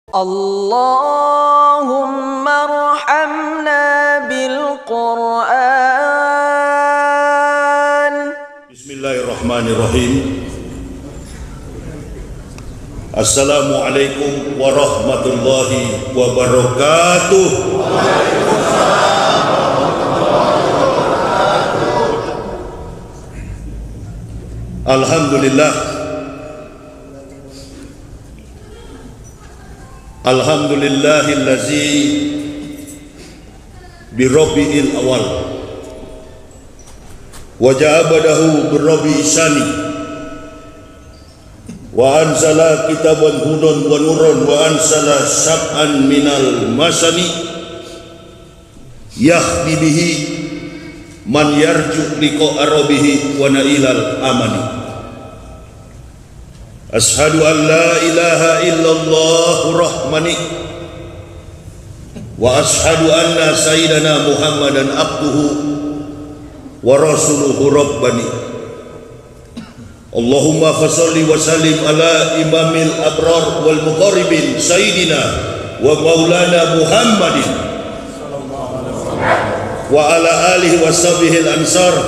اللهم ارحمنا بالقرآن. Bismillahirrahmanirrahim. Assalamualaikum warahmatullahi wabarakatuh. Alhamdulillah. Alhamdulillahillazi birabbi'il awal wa ja'abadahu birabbi'i sani wa anzala kitaban hudan wa nuran wa anzala sab'an minal masani yahdi bihi man yarju liqa arabihi wa nailal amani. Ashhadu an la ilaha illallah rahmani wa ashhadu anna sayyidana Muhammadan abduhu wa rasuluhu rabbani. Allahumma fasalli wa sallim ala imamil abrar wal muqarribin sayyidina wa maulana Muhammadin wa ala alihi wa sahbihi al-ansar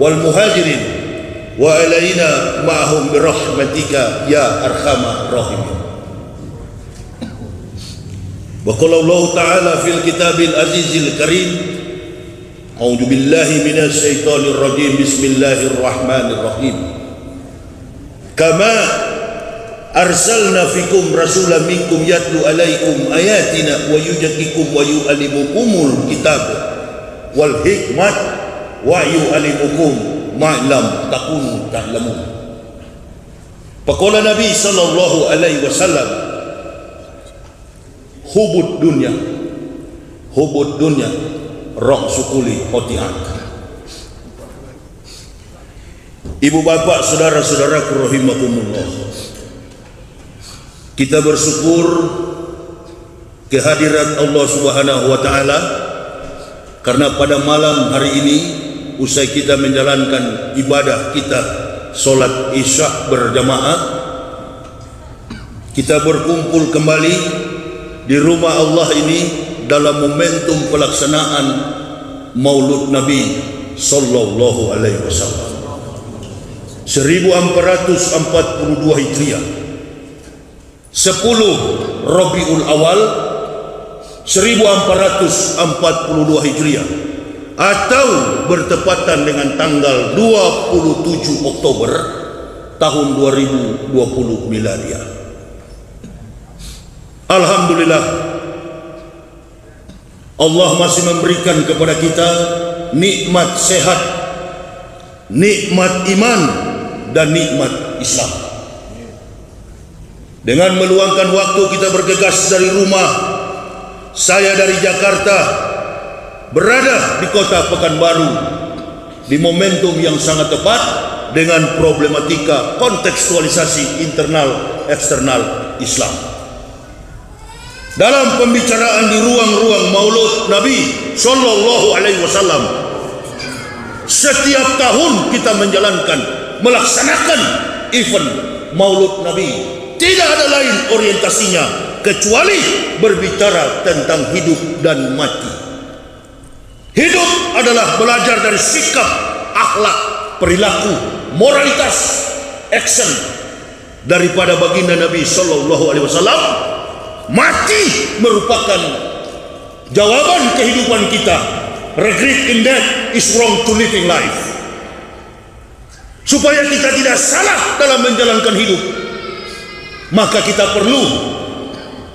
wal muhajirin wa alaina ma'hum birahmatika ya arhamar rahimin. Wa qala Allah ta'ala fil kitabil azizil karim, a'udzu billahi minasy syaithanir rajim, bismillahirrahmanirrahim. Kama arsalna fikum rasulan minkum yatlu alaikum ayatina wa yuzakkikum wa yu'allimukumul kitab wal hikmat wa yu'allimukum ma'lam takunu ta'lamun. Faqala Nabi sallallahu alaihi wasallam, hubud dunya ra'su kulli khati'at. Ibu bapak, saudara-saudaraku rahimakumullah, kita bersyukur kehadiran Allah Subhanahu wa taala karena pada malam hari ini usai kita menjalankan ibadah kita solat isya berjamaah, kita berkumpul kembali di rumah Allah ini dalam momentum pelaksanaan Maulud Nabi sallallahu alaihi wasallam 1442 Hijriah, 10 Rabiul Awal 1442 Hijriah, atau bertepatan dengan tanggal 27 Oktober tahun 2020 miladiah. Alhamdulillah, Allah masih memberikan kepada kita nikmat sehat, nikmat iman, dan nikmat Islam. Dengan meluangkan waktu kita bergegas dari rumah, saya dari Jakarta berada di kota Pekanbaru di momentum yang sangat tepat dengan problematika kontekstualisasi internal eksternal Islam. Dalam pembicaraan di ruang-ruang Maulud Nabi sallallahu alaihi wasallam, setiap tahun kita melaksanakan event Maulud Nabi, tidak ada lain orientasinya kecuali berbicara tentang hidup dan mati. Hidup adalah belajar dari sikap, akhlak, perilaku, moralitas, action daripada baginda Nabi sallallahu alaihi wasallam. Mati merupakan jawaban kehidupan kita. Regret in death is wrong to living life. Supaya kita tidak salah dalam menjalankan hidup, maka kita perlu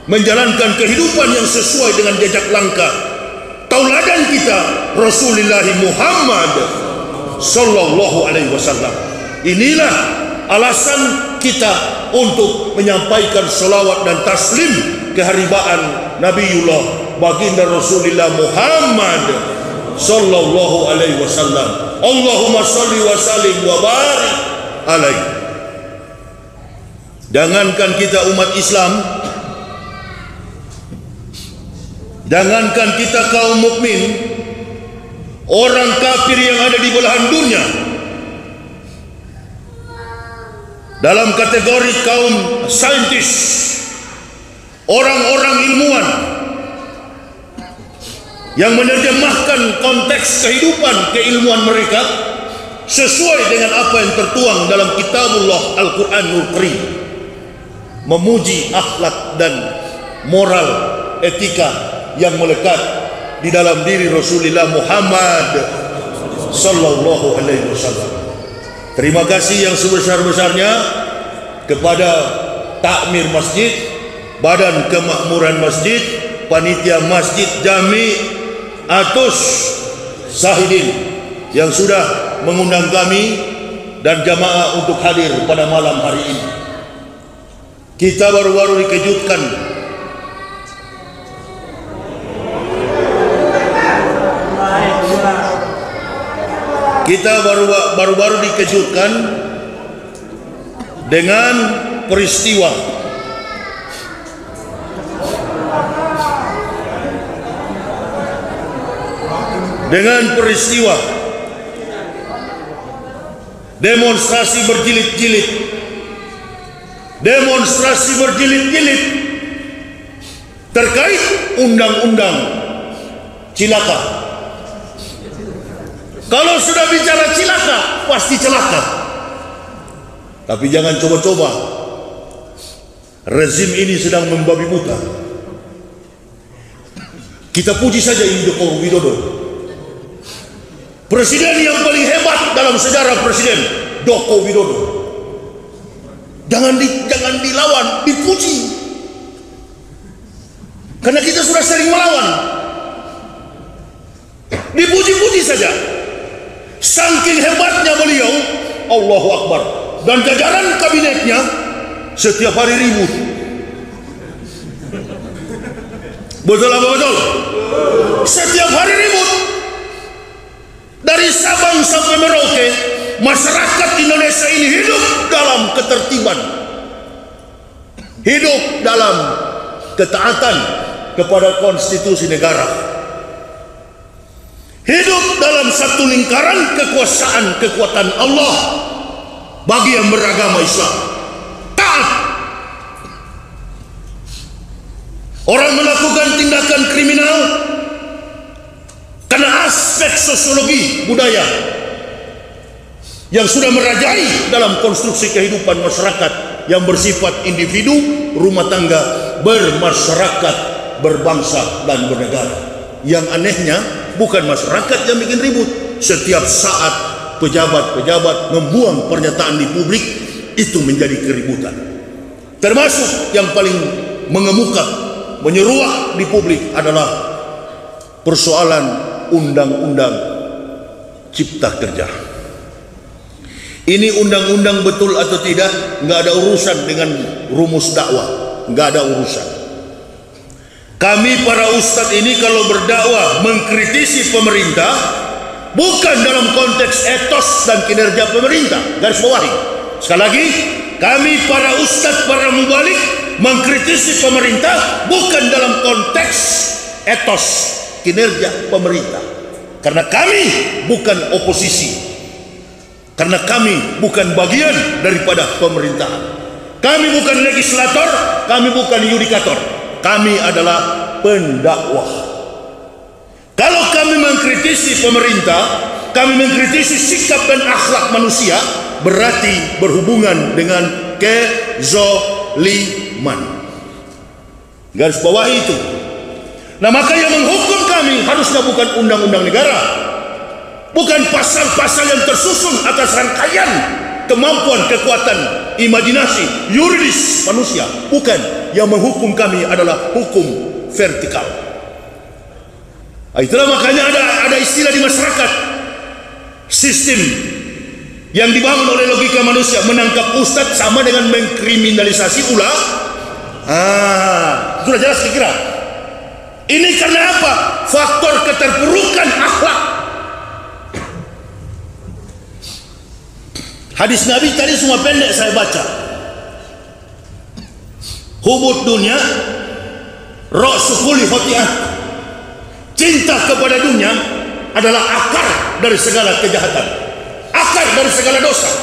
menjalankan kehidupan yang sesuai dengan jejak langkah tauladan kita Rasulullah Muhammad sallallahu alaihi wasallam. Inilah alasan kita untuk menyampaikan salawat dan taslim keharibaan Nabiullah baginda Rasulullah Muhammad sallallahu alaihi wasallam. Allahumma salli wa sallim wa barik alaihi. Jangankan kita umat Islam, jangankan kita kaum mukmin, orang kafir yang ada di belahan dunia dalam kategori kaum saintis, orang-orang ilmuwan yang menerjemahkan konteks kehidupan keilmuan mereka sesuai dengan apa yang tertuang dalam kitabullah Al-Quranul Karim, memuji akhlak dan moral etika yang melekat di dalam diri Rasulullah Muhammad sallallahu alaihi wasallam. Terima kasih yang sebesar-besarnya kepada takmir masjid, badan kemakmuran masjid, panitia masjid Jami Atus Sahidin yang sudah mengundang kami dan jamaah untuk hadir pada malam hari ini. Kita baru-baru dikejutkan dengan peristiwa demonstrasi berjilid-jilid terkait undang-undang cilaka. Kalau sudah bicara cilaka, pasti celaka. Tapi jangan coba-coba. Rezim ini sedang membabi buta. Kita puji saja ini Joko Widodo, presiden yang paling hebat dalam sejarah presiden, Joko Widodo. Jangan dilawan, dipuji. Karena kita sudah sering melawan. Dipuji-puji saja. Saking hebatnya beliau, Allahu Akbar, dan jajaran kabinetnya setiap hari ribut. Betul apa betul? Setiap hari ribut. Dari Sabang sampai Merauke, masyarakat Indonesia ini hidup dalam ketertiban, hidup dalam ketaatan kepada konstitusi negara, hidup dalam satu lingkaran kekuasaan kekuatan Allah bagi yang beragama Islam. Taat. Orang melakukan tindakan kriminal karena aspek sosiologi budaya yang sudah merajai dalam konstruksi kehidupan masyarakat yang bersifat individu, rumah tangga, bermasyarakat, berbangsa dan bernegara. Yang anehnya bukan masyarakat yang bikin ribut. Setiap saat pejabat-pejabat membuang pernyataan di publik, itu menjadi keributan. Termasuk yang paling mengemuka, menyeruak di publik adalah persoalan undang-undang cipta kerja. Ini undang-undang betul atau tidak, nggak ada urusan dengan rumus dakwah, nggak ada urusan. Kami para ustadz ini kalau berdakwah mengkritisi pemerintah bukan dalam konteks etos dan kinerja pemerintah, garis bawahi. Sekali lagi, kami para ustadz, para mubalik mengkritisi pemerintah bukan dalam konteks etos kinerja pemerintah, karena kami bukan oposisi, karena kami bukan bagian daripada pemerintahan. Kami bukan legislator, kami bukan yudikator, kami adalah pendakwah. Kalau kami mengkritisi pemerintah, kami mengkritisi sikap dan akhlak manusia, berarti berhubungan dengan kezoliman. Garis bawah itu. Nah, maka yang menghukum kami harusnya bukan undang-undang negara, bukan pasal-pasal yang tersusun atas rangkaian kemampuan, kekuatan, imajinasi, yuridis manusia. Bukan. Yang menghukum kami adalah hukum vertikal. Itulah makanya ada istilah di masyarakat, sistem yang dibangun oleh logika manusia. Menangkap ustadz sama dengan mengkriminalisasi ulama. Sudah jelas kira-kira. Ini karena apa? Faktor keterpurukan akhlak. Hadis Nabi tadi semua pendek saya baca. Hubud dunia ra'sukuli khoti'ah. Cinta kepada dunia adalah akar dari segala kejahatan, akar dari segala dosa.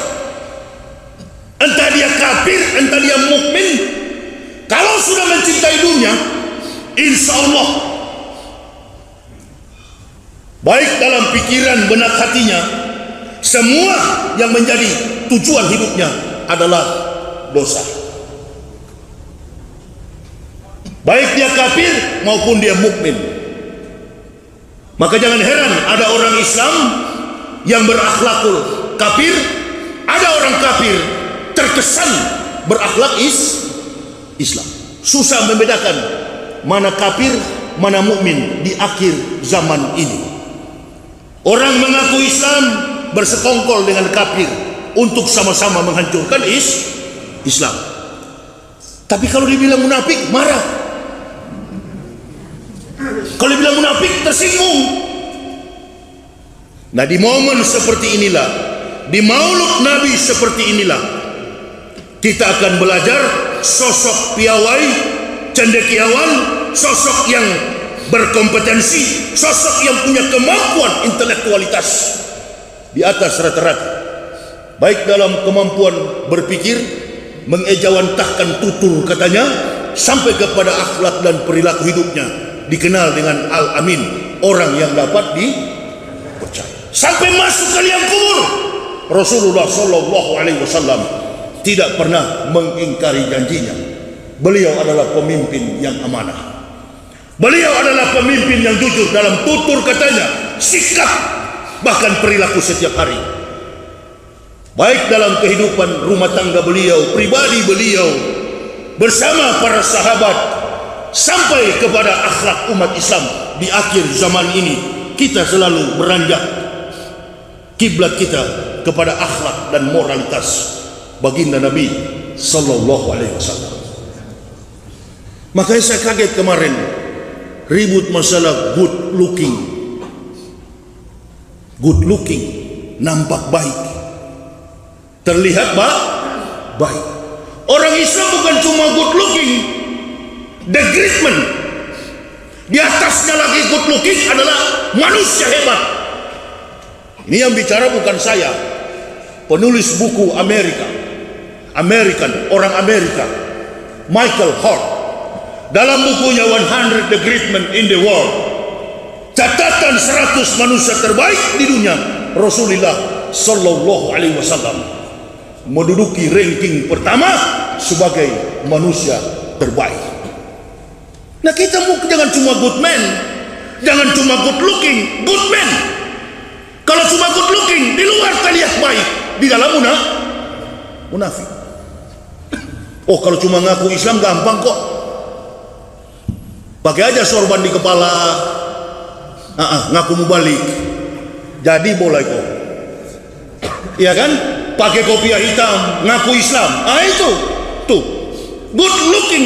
Entah dia kafir, entah dia mukmin, Kalau sudah mencintai dunia, insya Allah baik dalam pikiran benak hatinya, semua yang menjadi tujuan hidupnya adalah dosa. Baik dia kafir maupun dia mukmin. Maka jangan heran ada orang Islam yang berakhlakul kafir, ada orang kafir terkesan berakhlak Islam. Susah membedakan mana kafir, mana mukmin di akhir zaman ini. Orang mengaku Islam bersekongkol dengan kafir untuk sama-sama menghancurkan Islam. Tapi kalau dibilang munafik, marah. Kalau dibilang munafik, tersinggung. Nah, di momen seperti inilah, di maulud Nabi seperti inilah, kita akan belajar sosok piawai, cendekiawan, sosok yang berkompetensi, sosok yang punya kemampuan intelektualitas di atas rata-rata, baik dalam kemampuan berpikir, mengejawantahkan tutur katanya, sampai kepada akhlak dan perilaku hidupnya, dikenal dengan Al-Amin, orang yang dapat dipercaya. Sampai masuk ke liang kubur, Rasulullah Sallallahu Alaihi Wasallam tidak pernah mengingkari janjinya. Beliau adalah pemimpin yang amanah. Beliau adalah pemimpin yang jujur dalam tutur katanya, sikap, bahkan perilaku setiap hari. Baik dalam kehidupan rumah tangga beliau, pribadi beliau, bersama para sahabat, sampai kepada akhlak umat Islam di akhir zaman ini. Kita selalu beranjak kiblat kita kepada akhlak dan moralitas baginda Nabi Sallallahu Alaihi Wasallam. Makanya saya kaget kemarin ribut masalah good looking, nampak baik, terlihat baik. Orang Islam bukan cuma good looking, degreement, di atasnya lagi good looking adalah manusia hebat. Ini yang bicara bukan saya, penulis buku orang Amerika, Michael Hart, dalam bukunya 100 The Great Men in the World, catatan 100 manusia terbaik di dunia, Rasulullah Sallallahu Alaihi Wasallam menduduki ranking pertama sebagai manusia terbaik. Nah, kita jangan cuma good man, jangan cuma good looking, good man. Kalau cuma good looking, di luar terlihat baik, di dalam munafik. Oh, kalau cuma ngaku Islam gampang kok. Pakai aja sorban di kepala, ngaku mau balik, jadi boleh kok. Iya kan? Pakai kopiah hitam, ngaku Islam. Itu tuh good looking.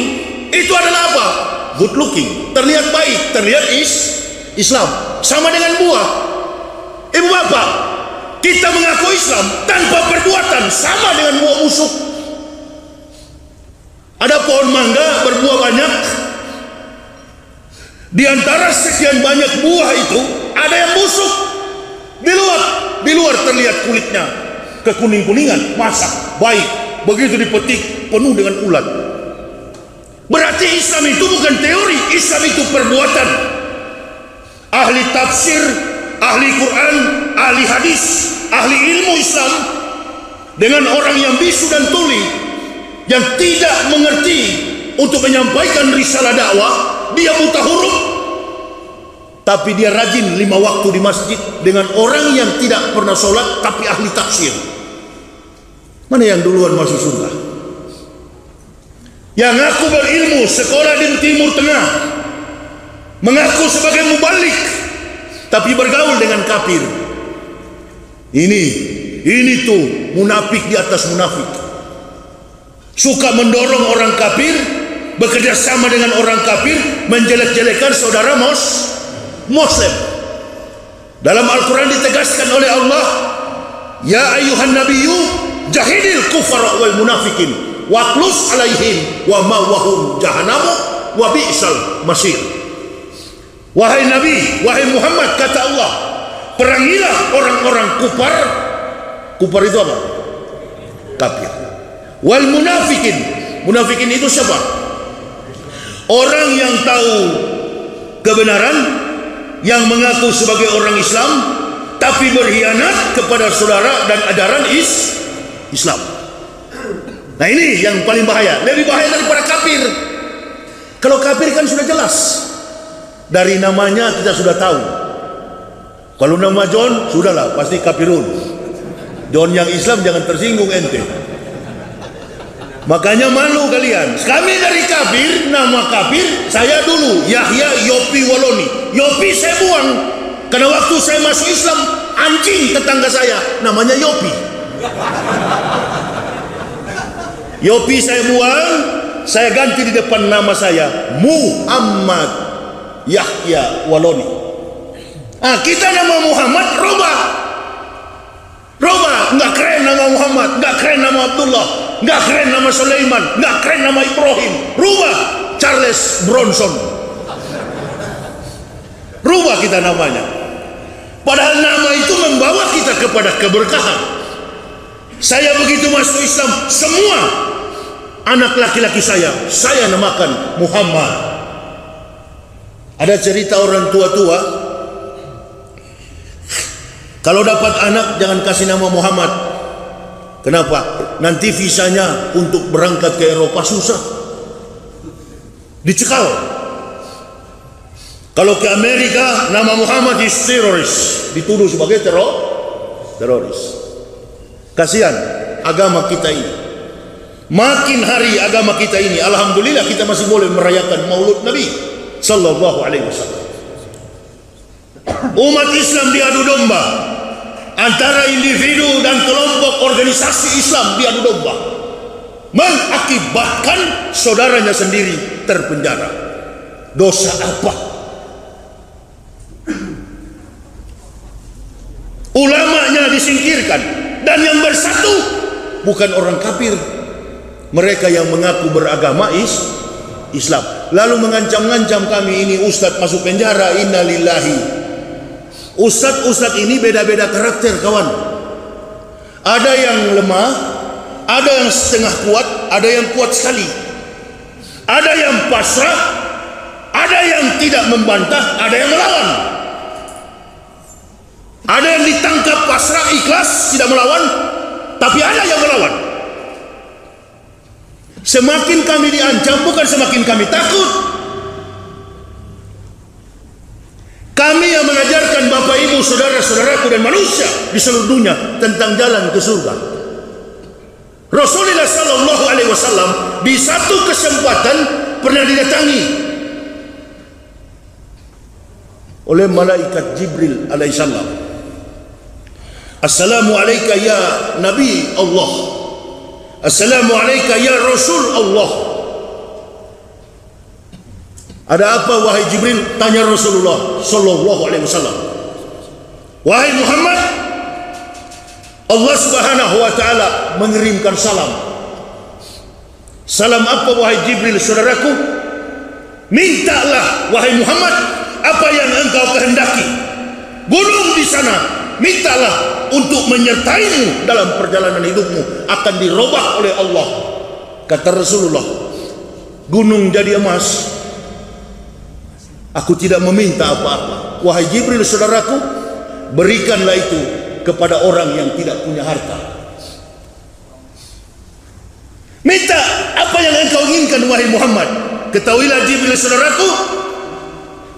Itu adalah apa? Good looking, terlihat baik, terlihat Islam. Sama dengan buah. Ibu bapak, kita mengaku Islam tanpa perbuatan, sama dengan buah busuk. Ada pohon mangga berbuah banyak. Di antara sekian banyak buah itu ada yang busuk. Di luar terlihat kulitnya kekuning-kuningan, masak baik. Begitu dipetik penuh dengan ulat. Berarti Islam itu bukan teori, Islam itu perbuatan. Ahli tafsir, ahli Quran, ahli hadis, ahli ilmu Islam dengan orang yang bisu dan tuli, yang tidak mengerti untuk menyampaikan risalah dakwah, dia buta huruf, tapi dia rajin 5 waktu di masjid, dengan orang yang tidak pernah sholat tapi ahli tafsir. Mana yang duluan masuk surga? Yang ngaku berilmu, sekolah di Timur Tengah, mengaku sebagai mubalik, tapi bergaul dengan kafir. Ini tuh munafik di atas munafik. Suka mendorong orang kafir, bekerja sama dengan orang kafir, menjelek-jelekan saudara Muslim. Dalam Al-Quran ditegaskan oleh Allah, ya ayuhan nabiyyu jahidil kufara wal munafikin waqlus alaihim wa ma'wahum jahannamu wa bi'sal masir. Wahai Nabi, wahai Muhammad, kata Allah, perangilah orang-orang kufar. Kufar itu apa? Kafir. Wal munafikin. Munafikin itu siapa? Orang yang tahu kebenaran, yang mengaku sebagai orang Islam, tapi berkhianat kepada saudara dan ajaran Islam. Nah ini yang paling bahaya, lebih bahaya daripada kafir. Kalau kafir kan sudah jelas, dari namanya kita sudah tahu. Kalau nama John, sudahlah pasti kafirun. John yang Islam jangan tersinggung ente. Makanya malu kalian. Kami dari kafir, nama kafir saya dulu Yahya Yopi Waloni. Yopi saya buang karena waktu saya masuk Islam, anjing tetangga saya namanya Yopi. Yopi saya buang, saya ganti di depan nama saya Muhammad Yahya Waloni. Kita nama Muhammad robah, nggak keren nama Muhammad, nggak keren nama Abdullah, nggak keren nama Sulaiman, nggak keren nama Ibrahim. Rubah Charles Bronson, rubah kita namanya. Padahal nama itu membawa kita kepada keberkahan. Saya begitu masuk Islam, semua anak laki-laki saya namakan Muhammad. Ada cerita orang tua-tua, kalau dapat anak jangan kasih nama Muhammad. Kenapa? Nanti visanya untuk berangkat ke Eropa susah, dicekal. Kalau ke Amerika nama Muhammad is teroris, dituduh sebagai teroris. Kasihan agama kita ini. Makin hari agama kita ini, alhamdulillah kita masih boleh merayakan Maulud Nabi sallallahu alaihi wasallam. Umat Islam diadu domba antara individu dan kelompok organisasi Islam, diadu domba, mengakibatkan saudaranya sendiri terpenjara. Dosa apa? Ulamanya disingkirkan, dan yang bersatu bukan orang kafir, mereka yang mengaku beragama Islam, lalu mengancam-ngancam kami ini ustadz masuk penjara. Innalillahi. Ustadz ini beda-beda karakter kawan. Ada yang lemah, ada yang setengah kuat, ada yang kuat sekali, ada yang pasrah, ada yang tidak membantah, ada yang melawan, ada yang ditangkap pasrah ikhlas tidak melawan, tapi ada yang melawan. Semakin kami diancam, bukan semakin kami takut. Kami yang mengajarkan Bapak Ibu, saudara-saudaraku dan manusia di seluruh dunia tentang jalan ke surga. Rasulullah sallallahu alaihi wasallam di satu kesempatan pernah didatangi oleh malaikat Jibril alaihissalam. Assalamu alayka ya Nabi Allah. Assalamu alayka ya Rasul Allah. Ada apa wahai Jibril? Tanya Rasulullah sallallahu alaihi wasallam. Wahai Muhammad, Allah Subhanahu wa taala mengirimkan salam. Salam apa wahai Jibril saudaraku? Mintalah wahai Muhammad apa yang engkau kehendaki. Gunung di sana mintalah untuk menyertaimu dalam perjalanan hidupmu, akan dirobah oleh Allah. Kata Rasulullah, gunung jadi emas, aku tidak meminta apa-apa. Wahai Jibril saudaraku, berikanlah itu kepada orang yang tidak punya harta. Minta apa yang engkau inginkan wahai Muhammad. Ketahuilah Jibril saudaraku,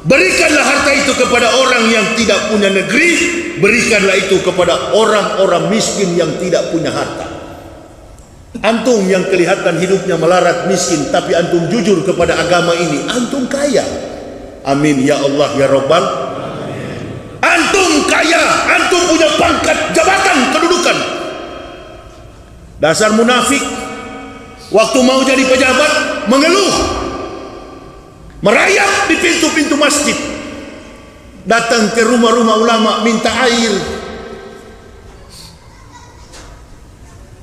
berikanlah harta itu kepada orang yang tidak punya negeri, berikanlah itu kepada orang-orang miskin yang tidak punya harta. Antum yang kelihatan hidupnya melarat miskin, tapi antum jujur kepada agama ini, antum kaya. Amin ya Allah ya Rabbal. Antum kaya, antum punya pangkat, jabatan, kedudukan. Dasar munafik, waktu mau jadi pejabat mengeluh, merayap di pintu-pintu masjid, datang ke rumah-rumah ulama minta air.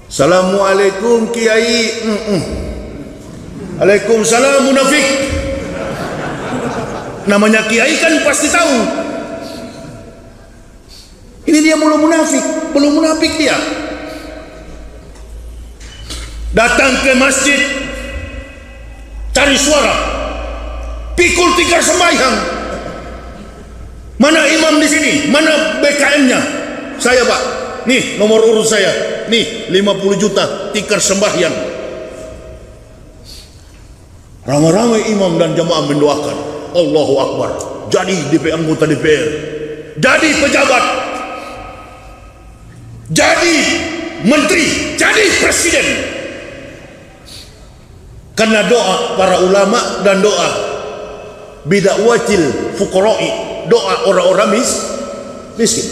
Assalamualaikum Kiai. Waalaikumsalam. Munafik. Namanya Kiai kan pasti tahu. Ini dia belum munafik dia. Datang ke masjid cari suara, pikul tikar sembahyang. Mana imam di sini? Mana BKM-nya? Saya Pak. Nih nomor urut saya. Nih 50 juta tikar sembahyang. Ramai-ramai imam dan jamaah mendoakan. Allahu Akbar. Jadi anggota DPR. Jadi pejabat. Jadi menteri. Jadi presiden. Karena doa para ulama dan doa bid'awatil fuqara'i, doa orang-orang miskin.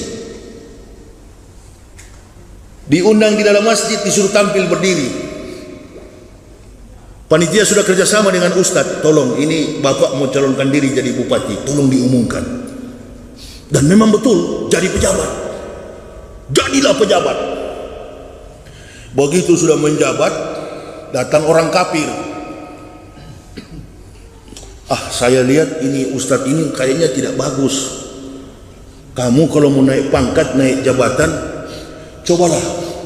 Diundang di dalam masjid, disuruh tampil berdiri. Panitia sudah kerjasama dengan ustadz, tolong ini bapak mau calonkan diri jadi bupati, tolong diumumkan. Dan memang betul jadi pejabat. Jadilah pejabat. Begitu sudah menjabat, datang orang kafir. Saya lihat ini ustadz ini kayaknya tidak bagus. Kamu kalau mau naik pangkat, naik jabatan, cobalah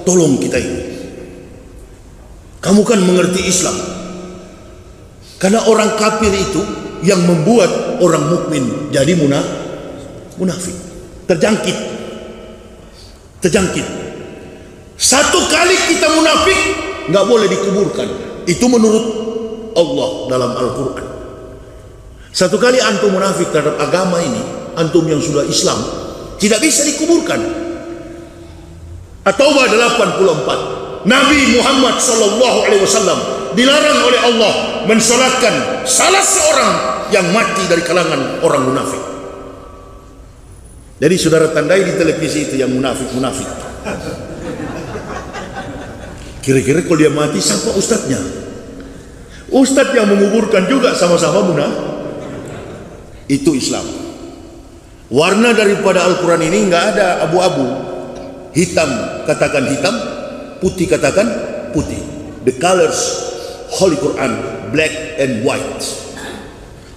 tolong kita ini. Kamu kan mengerti Islam. Karena orang kafir itu yang membuat orang mukmin jadi munafik. Terjangkit. Satu kali kita munafik nggak boleh dikuburkan. Itu menurut Allah dalam Al-Quran. Satu kali antum munafik terhadap agama ini, antum yang sudah Islam, tidak bisa dikuburkan. At-Taubah 84. Nabi Muhammad SAW dilarang oleh Allah mensolatkan salah seorang yang mati dari kalangan orang munafik. Jadi saudara tandai di televisi itu yang munafik. Kira-kira kalau dia mati siapa ustadznya? Ustadz yang menguburkan juga sama-sama munafik. Itu Islam. Warna daripada Al-Quran ini nggak ada abu-abu. Hitam katakan hitam, putih katakan putih. The colors Holy Quran, black and white.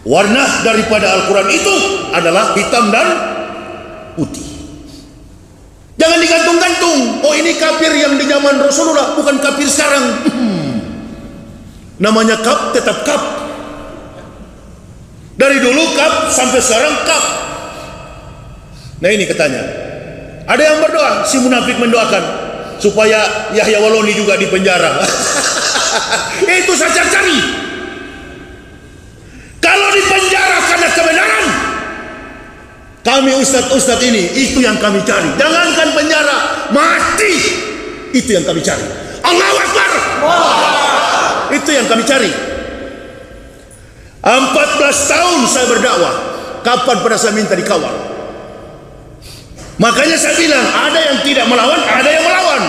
Warna daripada Al-Quran itu adalah hitam dan putih. Jangan digantung-gantung. Oh ini kafir yang di zaman Rasulullah, bukan kafir sekarang. Namanya kaf tetap kaf. Dari dulu kaf sampai sekarang kaf. Nah ini katanya, ada yang berdoa, si munafik mendoakan supaya Yahya Waloni juga dipenjara. Itu saja cari. Kalau dipenjara karena kebenaran, kami ustadz ini itu yang kami cari. Jangankan penjara, mati itu yang kami cari. Allahu Akbar. Itu yang kami cari. 14 tahun saya berdakwah. Kapan pada saya minta dikawal? Makanya saya bilang, ada yang tidak melawan, ada yang melawan.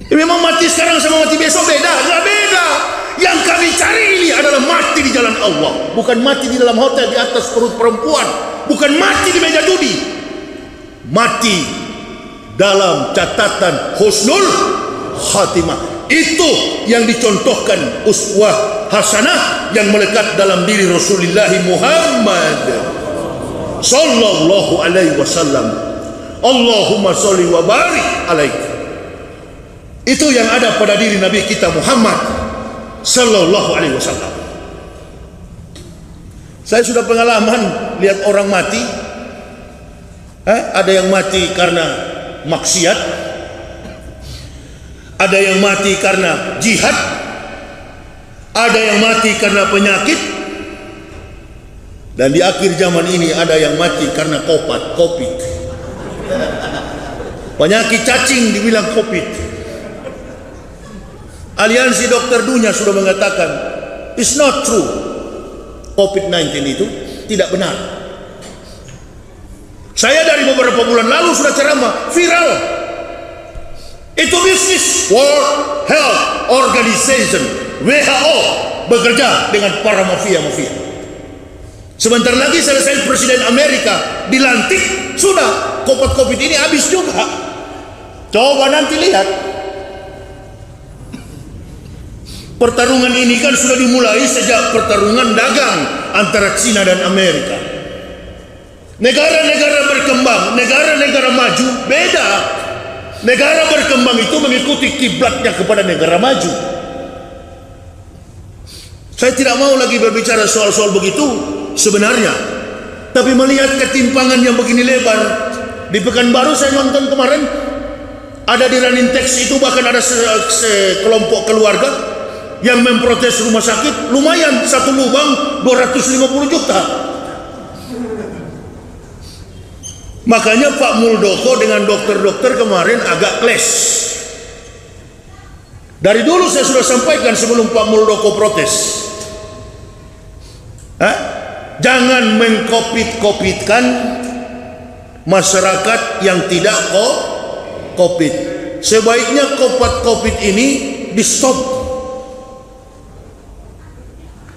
Memang mati sekarang sama mati besok beda. Nggak beda. Yang kami cari ini adalah mati di jalan Allah. Bukan mati di dalam hotel di atas perut perempuan. Bukan mati di meja judi. Mati dalam catatan husnul khatimah. Itu yang dicontohkan uswah hasanah yang melekat dalam diri Rasulullah Muhammad sallallahu alaihi wasallam. Allahumma sholli wa barik alaik. Itu yang ada pada diri Nabi kita Muhammad sallallahu alaihi wasallam. Saya sudah pengalaman lihat orang mati. Ada yang mati karena maksiat. Ada yang mati karena jihad. Ada yang mati karena penyakit. Dan di akhir zaman ini ada yang mati karena COVID. Penyakit cacing dibilang COVID. Aliansi Dokter Dunia sudah mengatakan it's not true. COVID-19 itu tidak benar. Saya dari beberapa bulan lalu sudah ceramah viral. Itu bisnis. World Health Organization WHO bekerja dengan para mafia-mafia. Sebentar lagi selesai Presiden Amerika dilantik, sudah COVID ini habis juga. Coba nanti lihat. Pertarungan ini kan sudah dimulai sejak pertarungan dagang antara Cina dan Amerika. Negara-negara berkembang, negara-negara maju beda. Negara berkembang itu mengikuti kiblatnya kepada negara maju. Saya tidak mau lagi berbicara soal-soal begitu sebenarnya, tapi melihat ketimpangan yang begini lebar. Di Pekanbaru saya nonton kemarin, ada di running text itu bahkan ada sekelompok keluarga yang memprotes rumah sakit. Lumayan, satu lubang 250 juta. Makanya Pak Muldoko dengan dokter-dokter kemarin agak clash. Dari dulu saya sudah sampaikan sebelum Pak Muldoko protes, jangan mengkopit-kopitkan masyarakat yang tidak COVID. Sebaiknya kopit ini di stop.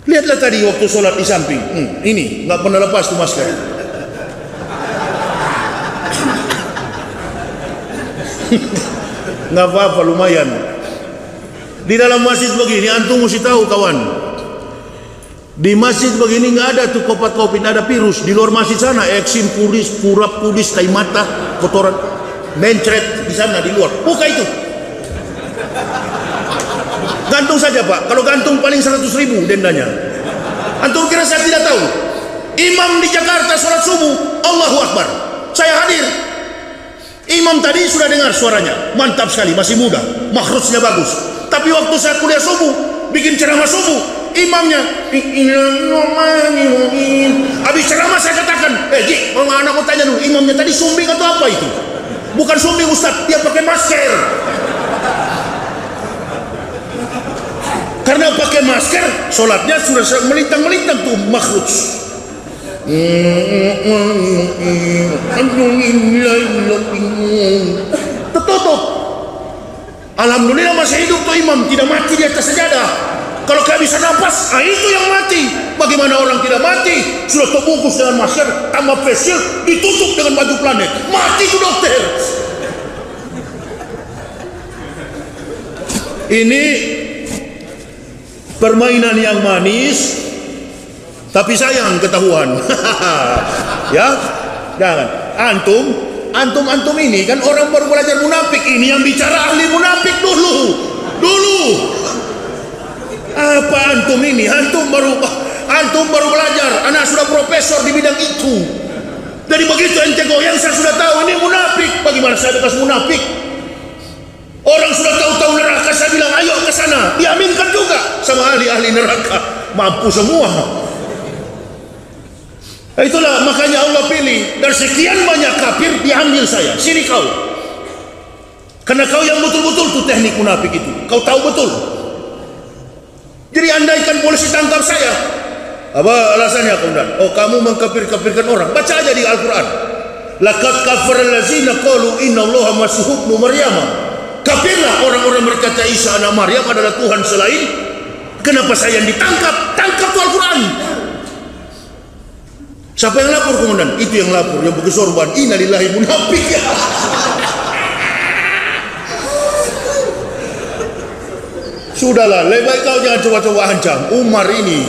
Lihatlah tadi waktu sholat di samping, ini nggak pernah lepas tuh masker. Nggak apa-apa, lumayan. Di dalam masjid begini, antum mesti tahu kawan, di masjid begini nggak ada tuh COVID, ada virus. Di luar masjid sana, eksim, puris, purap, pudis, tai mata, kotoran, mencret di sana di luar. Buka itu. Gantung saja Pak. Kalau gantung paling 100.000 dendanya. Antum kira saya tidak tahu? Imam di Jakarta sholat subuh, Allahu Akbar. Saya hadir. Imam tadi sudah dengar suaranya, mantap sekali, masih muda, makhrujnya bagus. Tapi waktu saya kuliah subuh, bikin ceramah subuh, imamnya habis ceramah saya katakan, Ji, anak mau tanya dulu, imamnya tadi sumbing atau apa itu? Bukan sumbing Ustaz, dia pakai masker. Karena pakai masker, sholatnya sudah melintang-melintang tuh makhruj. Tertutup. Alhamdulillah masih hidup tuh imam, tidak mati di atas sajadah. Kalau kehabisan nafas, itu yang mati. Bagaimana orang tidak mati? Sudah terbungkus dengan masker, tambah face shield, ditutup dengan baju planet. Mati tuh dokter. Ini permainan yang manis, tapi sayang ketahuan. Ya, jangan. Antum ini kan orang baru belajar munafik. Ini yang bicara ahli munafik dulu. Apa antum ini? Antum baru belajar. Anak sudah profesor di bidang itu. Jadi begitu ente goyang, saya sudah tahu ini munafik. Bagaimana saya bekas munafik? Orang sudah tahu neraka, saya bilang ayo ke sana. Diaminkan juga sama ahli-ahli neraka. Mampu semua. Itulah makanya Allah pilih dari sekian banyak kafir, diambil saya. Sini kau. Karena kau yang betul-betul tuh teknik munafik itu. Kau tahu betul. Jadi andaikan polisi tangkap saya, apa alasannya kau dan? Oh, kamu mengkafir-kafirkan orang. Baca aja di Al-Quran. Laqad kafara allazina qalu innallaha masih ibnu Maryam. Kafirlah orang-orang berkata Isa anak Maryam adalah Tuhan selain. Kenapa saya yang ditangkap? Tangkap tuh Al-Quran. Siapa yang lapor komandan? Itu yang lapor, yang pakai sorban. Innalillahi munafik. Sudahlah, lebih baik kau jangan coba-coba ancam Umar ini.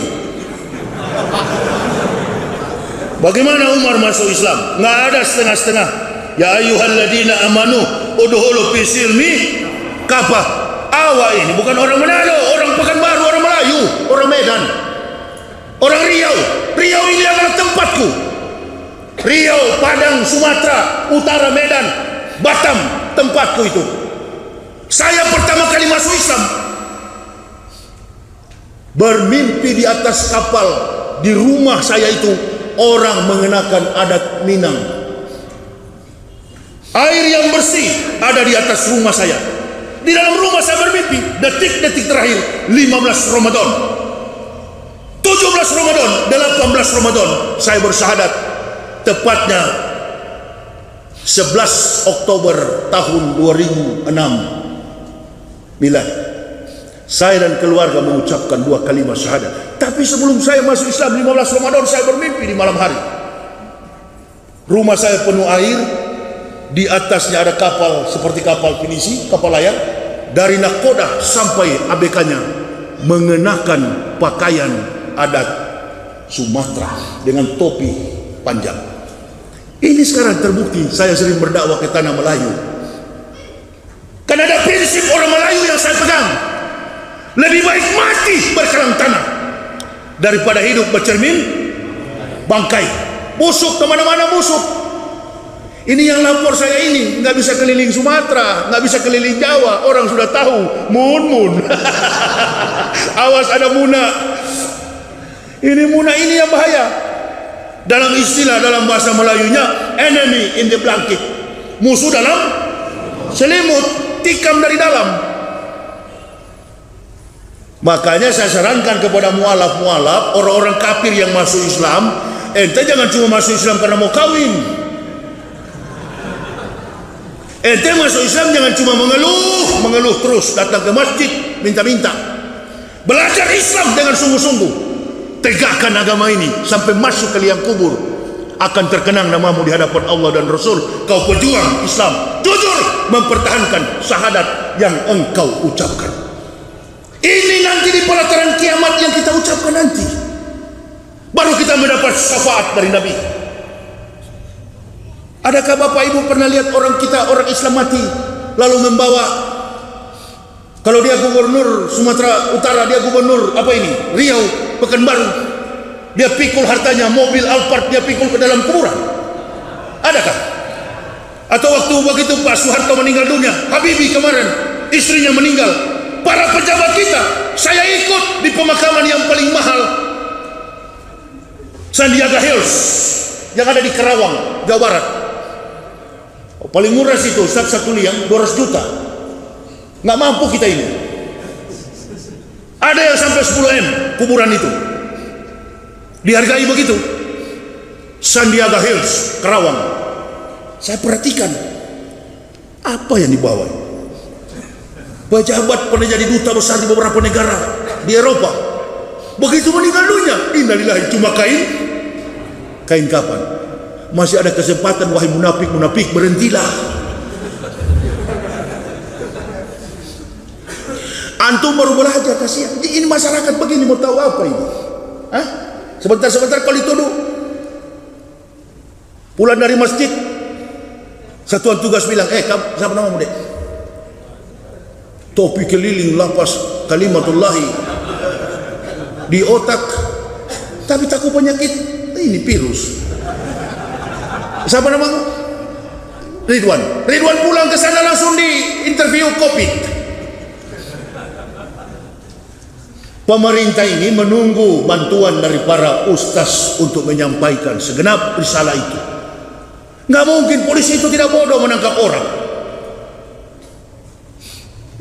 Bagaimana Umar masuk Islam? Nggak ada setengah-setengah. Ya ayyuhalladzina amanu udkhulu fi silmi kafah. Awak ini bukan orang Manado, orang Pekanbaru, orang Melayu, orang Medan, orang Riau. Riau ini adalah tempatku. Riau, Padang, Sumatera Utara, Medan, Batam, tempatku itu. Saya pertama kali masuk Islam bermimpi di atas kapal. Di rumah saya itu orang mengenakan adat Minang. Air yang bersih ada di atas rumah saya. Di dalam rumah saya bermimpi. Detik-detik terakhir 15 Ramadan, 17 Ramadan, 18 Ramadan saya bersyahadat. Tepatnya 11 Oktober tahun 2006 milad. Saya dan keluarga mengucapkan 2 kalimat syahadat. Tapi sebelum saya masuk Islam 15 Ramadan saya bermimpi di malam hari. Rumah saya penuh air, di atasnya ada kapal seperti kapal pinisi, kapal layar. Dari nakoda sampai ABK-nya mengenakan pakaian adat Sumatera dengan topi panjang. Ini sekarang terbukti saya sering berdakwah ke tanah Melayu. Karena ada prinsip orang Melayu yang saya pegang. Lebih baik mati berkelang tanah daripada hidup bercermin bangkai. Busuk kemana-mana, busuk. Ini yang lapor saya ini nggak bisa keliling Sumatera, nggak bisa keliling Jawa. Orang sudah tahu, mun. Awas ada muna. Ini muna ini yang bahaya. Dalam istilah dalam bahasa Melayunya, enemy in the blanket. Musuh dalam selimut, tikam dari dalam. Makanya saya sarankan kepada mualaf-mualaf, orang-orang kafir yang masuk Islam, ente jangan cuma masuk Islam karena mau kawin. Ente masuk Islam jangan cuma mengeluh terus, datang ke masjid minta-minta. Belajar Islam dengan sungguh-sungguh. Tegakkan agama ini sampai masuk ke liang kubur. Akan terkenang namamu di hadapan Allah dan Rasul. Kau pejuang Islam, jujur mempertahankan syahadat yang engkau ucapkan. Ini nanti di pelataran kiamat yang kita ucapkan nanti, baru kita mendapat syafaat dari Nabi. Adakah Bapak Ibu pernah lihat orang Islam mati lalu membawa, kalau dia gubernur Sumatera Utara, dia gubernur Riau, Pekanbaru, dia pikul hartanya, mobil Alphard dia pikul ke dalam kuburan? Adakah? Atau waktu begitu Pak Soeharto meninggal dunia, Habibie kemarin istrinya meninggal, para pejabat kita, saya ikut di pemakaman yang paling mahal, Sandiaga Hills yang ada di Karawang, Jawa Barat. Paling murah situ, satu liang 200 juta. Nggak mampu kita ini. Ada yang sampai 10 M kuburan itu, dihargai begitu. Sandiaga Hills, Karawang. Saya perhatikan apa yang dibawa. Pejabat pernah jadi duta besar di beberapa negara di Eropa. Begitu meninggal dunia, innalillahi, cuma kain kapan. Masih ada kesempatan, wahai munafik, berhentilah. Antum baru belajar, kasihan. Ini masyarakat begini, mau tahu apa ini? Hah? Sebentar kalau dituduh. Pulang dari masjid, satuan tugas bilang, kamu siapa namamu dek? Topi keliling lapas kalimatullahi di otak, tapi takut penyakit. Ini virus. Siapa namamu? Ridwan pulang ke sana langsung di interview COVID. Pemerintah ini menunggu bantuan dari para ustaz untuk menyampaikan segenap risalah itu. Nggak mungkin polisi itu tidak bodoh menangkap orang.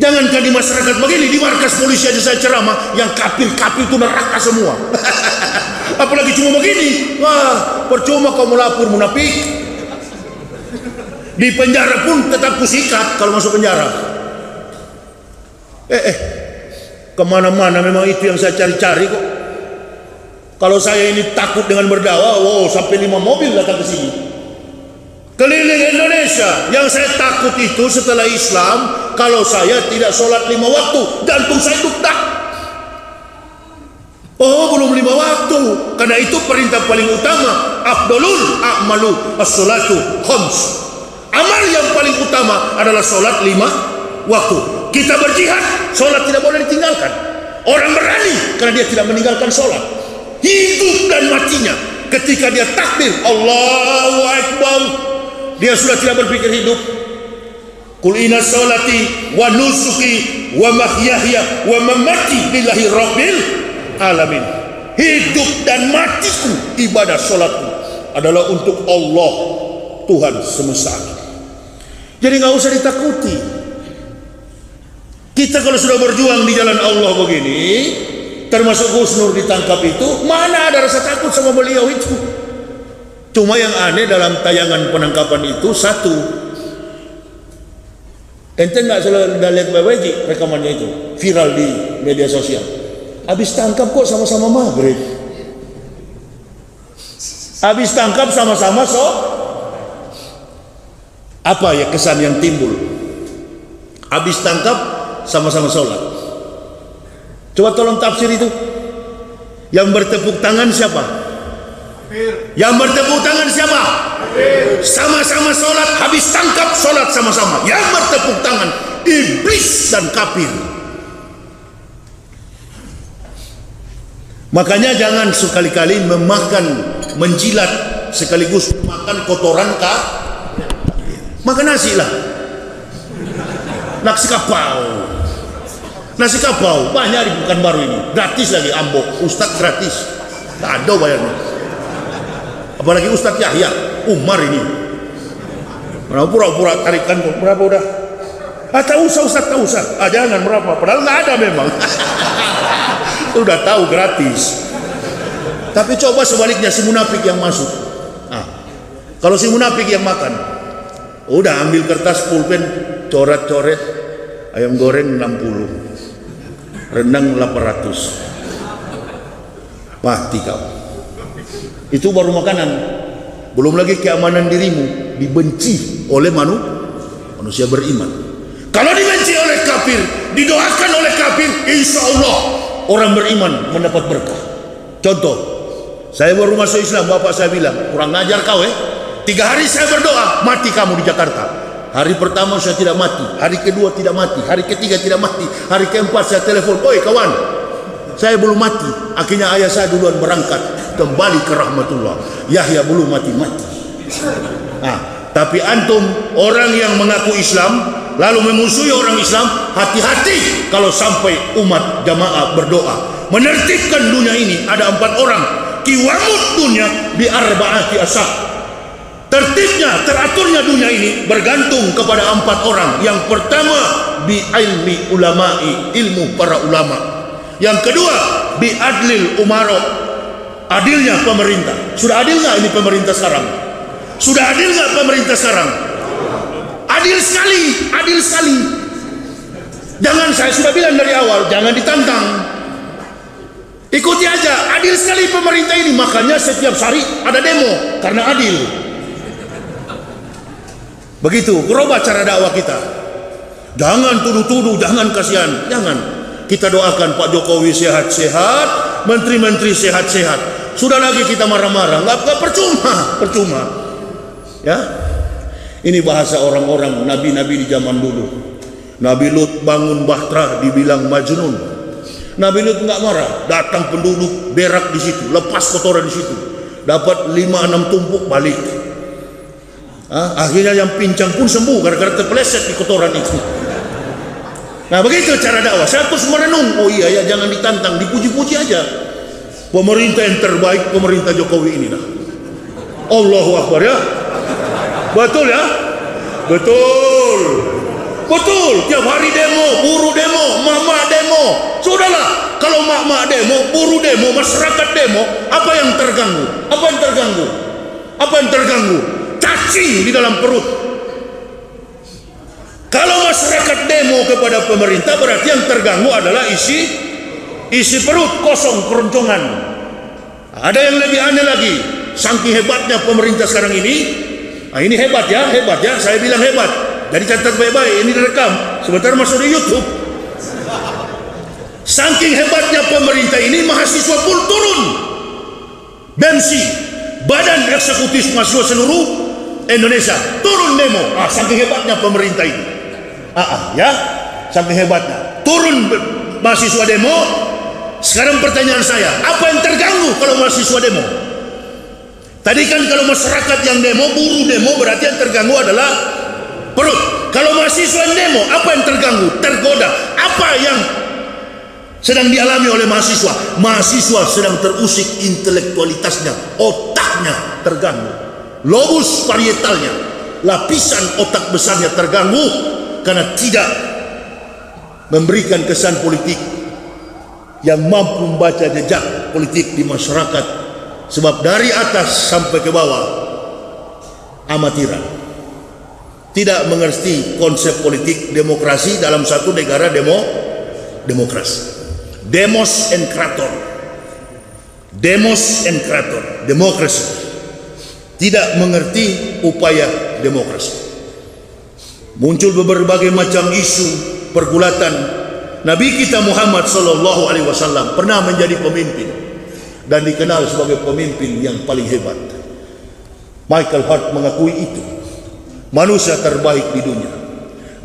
Jangankan di masyarakat begini, di markas polisi aja saya ceramah, yang kafir itu neraka semua. Apalagi cuma begini, wah percuma kau melapor munafik. Di penjara pun tetap kusikat kalau masuk penjara. Kemana-mana memang itu yang saya cari-cari kok. Kalau saya ini takut dengan berdakwah, sampai 5 mobil datang ke sini. Keliling Indonesia. Yang saya takut itu setelah Islam, kalau saya tidak sholat 5 waktu, jantung saya duk-dak. Belum 5 waktu. Karena itu perintah paling utama, afdalul a'malu as-sholatu khams. Amal yang paling utama adalah sholat 5 waktu. Kita berjihad, sholat tidak boleh ditinggalkan. Orang berani karena dia tidak meninggalkan sholat. Hidup dan matinya ketika dia takbir Allahu Akbar, dia sudah tidak berpikir hidup. Qul inna sholati wa nusuki wa mahyaya wa mamati lillahi rabbil alamin. Hidup dan matiku, ibadah sholatku adalah untuk Allah, Tuhan semesta. Jadi nggak usah ditakuti. Kita kalau sudah berjuang di jalan Allah begini, termasuk Gus Nur ditangkap itu, mana ada rasa takut sama beliau itu. Cuma yang aneh dalam tayangan penangkapan itu satu, ente nggak selalu lihat baik-baik rekamannya itu viral di media sosial. Habis tangkap kok sama-sama maghrib, habis tangkap sama-sama apa ya kesan yang timbul? Habis tangkap sama-sama sholat. Coba tolong tafsir itu. Yang bertepuk tangan siapa? Yang bertepuk tangan siapa? Sama-sama sholat, habis tangkap sholat sama-sama. Yang bertepuk tangan iblis dan kafir. Makanya jangan sekali-kali menjilat sekaligus makan kotoran makan nasi lah. Nasi kapau banyak di Pekanbaru ini, gratis lagi. Ambok Ustadz gratis, tak ada bayarnya. Apalagi Ustadz Yahya Umar ini, pura-pura tarikan berapa udah? Tak usah Ustadz, tak usah. Jangan berapa, padahal nggak ada memang. Udah tahu gratis. Tapi coba sebaliknya, si munafik yang masuk. Kalau si munafik yang makan, udah ambil kertas pulpen, coret-coret, ayam goreng 60, rendang 800, mati kau. Itu baru makanan. Belum lagi keamanan dirimu dibenci oleh manusia beriman. Kalau dibenci oleh kafir, didoakan oleh kafir, insya Allah orang beriman mendapat berkah. Contoh, saya baru masuk Islam, bapak saya bilang, kurang ngajar kau 3 hari saya berdoa, mati kamu di Jakarta. Hari pertama saya tidak mati, hari kedua tidak mati, hari ketiga tidak mati, hari keempat saya telepon, oi kawan, saya belum mati. Akhirnya ayah saya duluan berangkat kembali ke rahmatullah. Yahya belum mati-mati. Tapi antum orang yang mengaku Islam lalu memusuhi orang Islam, hati-hati kalau sampai umat jamaah berdoa menertibkan dunia ini. Ada 4 orang, kiwamut dunia bi arba'ati asab. Tertibnya, teraturnya dunia ini bergantung kepada 4 orang. Yang pertama, bi ilmi ulama'i, ilmu para ulama. Yang kedua, bi adlil umaro, adilnya pemerintah. Sudah adil nggak ini pemerintah sekarang? Sudah adil nggak pemerintah sekarang? Adil sekali, adil sekali. Jangan, saya sudah bilang dari awal, jangan ditantang. Ikuti aja, adil sekali pemerintah ini. Makanya setiap hari ada demo karena adil. Begitu, berubah cara dakwah kita. Jangan tuduh-tuduh, jangan kasihan, jangan. Kita doakan Pak Jokowi sehat-sehat, menteri-menteri sehat-sehat. Sudah lagi kita marah-marah, nggak percuma. Ya, ini bahasa orang-orang nabi-nabi di zaman dulu. Nabi Lut bangun bahtera dibilang Majnun. Nabi Lut nggak marah, datang penduduk berak di situ, lepas kotoran di situ, dapat 5-6 tumpuk balik. Akhirnya yang pincang pun sembuh gara-gara terpeleset di kotoran itu. Nah begitu cara dakwah. Saya terus merenung, oh iya ya, jangan ditantang, dipuji-puji aja. Pemerintah yang terbaik, pemerintah Jokowi ini dah. Allahu Akbar ya. Betul ya? Betul. Tiap hari demo, buruh demo, mama demo. Sudahlah, kalau mama demo, buruh demo, masyarakat demo, apa yang terganggu? Cacing di dalam perut. Kalau masyarakat demo kepada pemerintah, berarti yang terganggu adalah isi perut, kosong, keroncongan. Ada yang lebih aneh lagi, saking hebatnya pemerintah sekarang ini. Ini hebat ya, saya bilang hebat. Jadi catat baik-baik, ini direkam, sebentar masuk di YouTube. Saking hebatnya pemerintah ini, mahasiswa pun turun. BEMSI, Badan Eksekutif Mahasiswa Seluruh Indonesia, turun demo. Saking hebatnya pemerintah ini. Ya, saking hebatnya. Turun mahasiswa demo. Sekarang pertanyaan saya, apa yang terganggu kalau mahasiswa demo? Tadi kan kalau masyarakat yang demo, buruh demo, berarti yang terganggu adalah perut. Kalau mahasiswa yang demo, apa yang terganggu? Tergoda. Apa yang sedang dialami oleh mahasiswa? Mahasiswa sedang terusik intelektualitasnya, otaknya terganggu. Lobus parietalnya, lapisan otak besarnya terganggu karena tidak memberikan kesan politik yang mampu membaca jejak politik di masyarakat. Sebab dari atas sampai ke bawah amatiran, tidak mengerti konsep politik demokrasi dalam satu negara demokrasi. Demos and krator, demokrasi. Tidak mengerti upaya demokrasi. Muncul berbagai macam isu pergulatan. Nabi kita Muhammad SAW pernah menjadi pemimpin dan dikenal sebagai pemimpin yang paling hebat. Michael Hart mengakui itu. Manusia terbaik di dunia.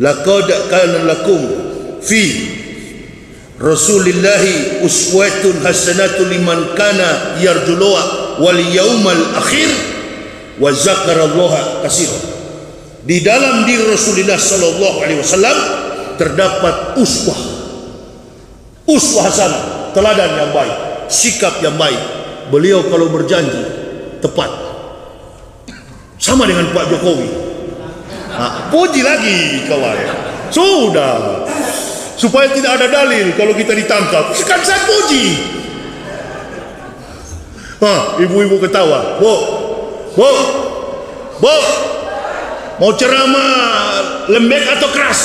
Laqad kana lakum fi Rasulillahi uswatun hasanatun liman kana yarjullaha wal yaumal akhir wa zakarallaha katsiran. Di dalam diri Rasulullah sallallahu alaihi wasallam terdapat uswah hasanah, teladan yang baik, sikap yang baik. Beliau kalau berjanji tepat, sama dengan Pak Jokowi. Puji lagi kawan, sudah, supaya tidak ada dalil kalau kita ditangkap. Kan saya puji. Ibu-ibu ketawa. Bu, mau ceramah lembek atau keras,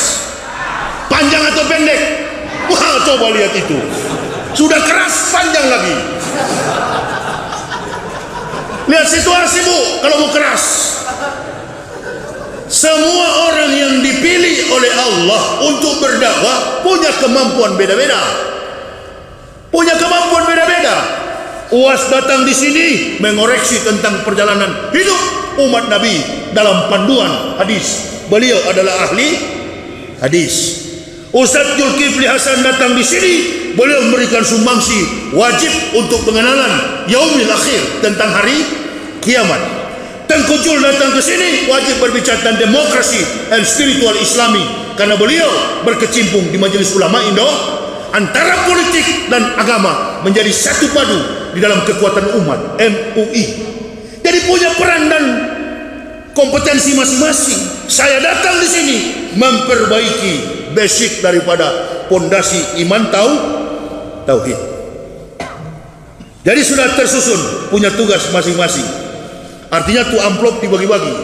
panjang atau pendek? Wah, coba lihat itu, sudah keras, panjang lagi. Lihat situasi Bu, kalau mau keras. Semua orang yang dipilih oleh Allah untuk berdakwah punya kemampuan beda-beda. UAS datang di sini mengoreksi tentang perjalanan hidup umat Nabi dalam panduan hadis. Beliau adalah ahli hadis. Ustaz Zulkifli Hasan datang di sini, beliau memberikan sumbangsi wajib untuk pengenalan yaumil akhir, tentang hari kiamat. Tengku Jul datang ke sini wajib berbicara tentang demokrasi and spiritual Islami, karena beliau berkecimpung di Majelis Ulama Indo. Antara politik dan agama menjadi satu padu di dalam kekuatan umat, MUI. Jadi punya peran dan kompetensi masing-masing. Saya datang di sini memperbaiki basic daripada pondasi iman tauhid. Jadi sudah tersusun, punya tugas masing-masing. Artinya tuh amplop dibagi-bagi.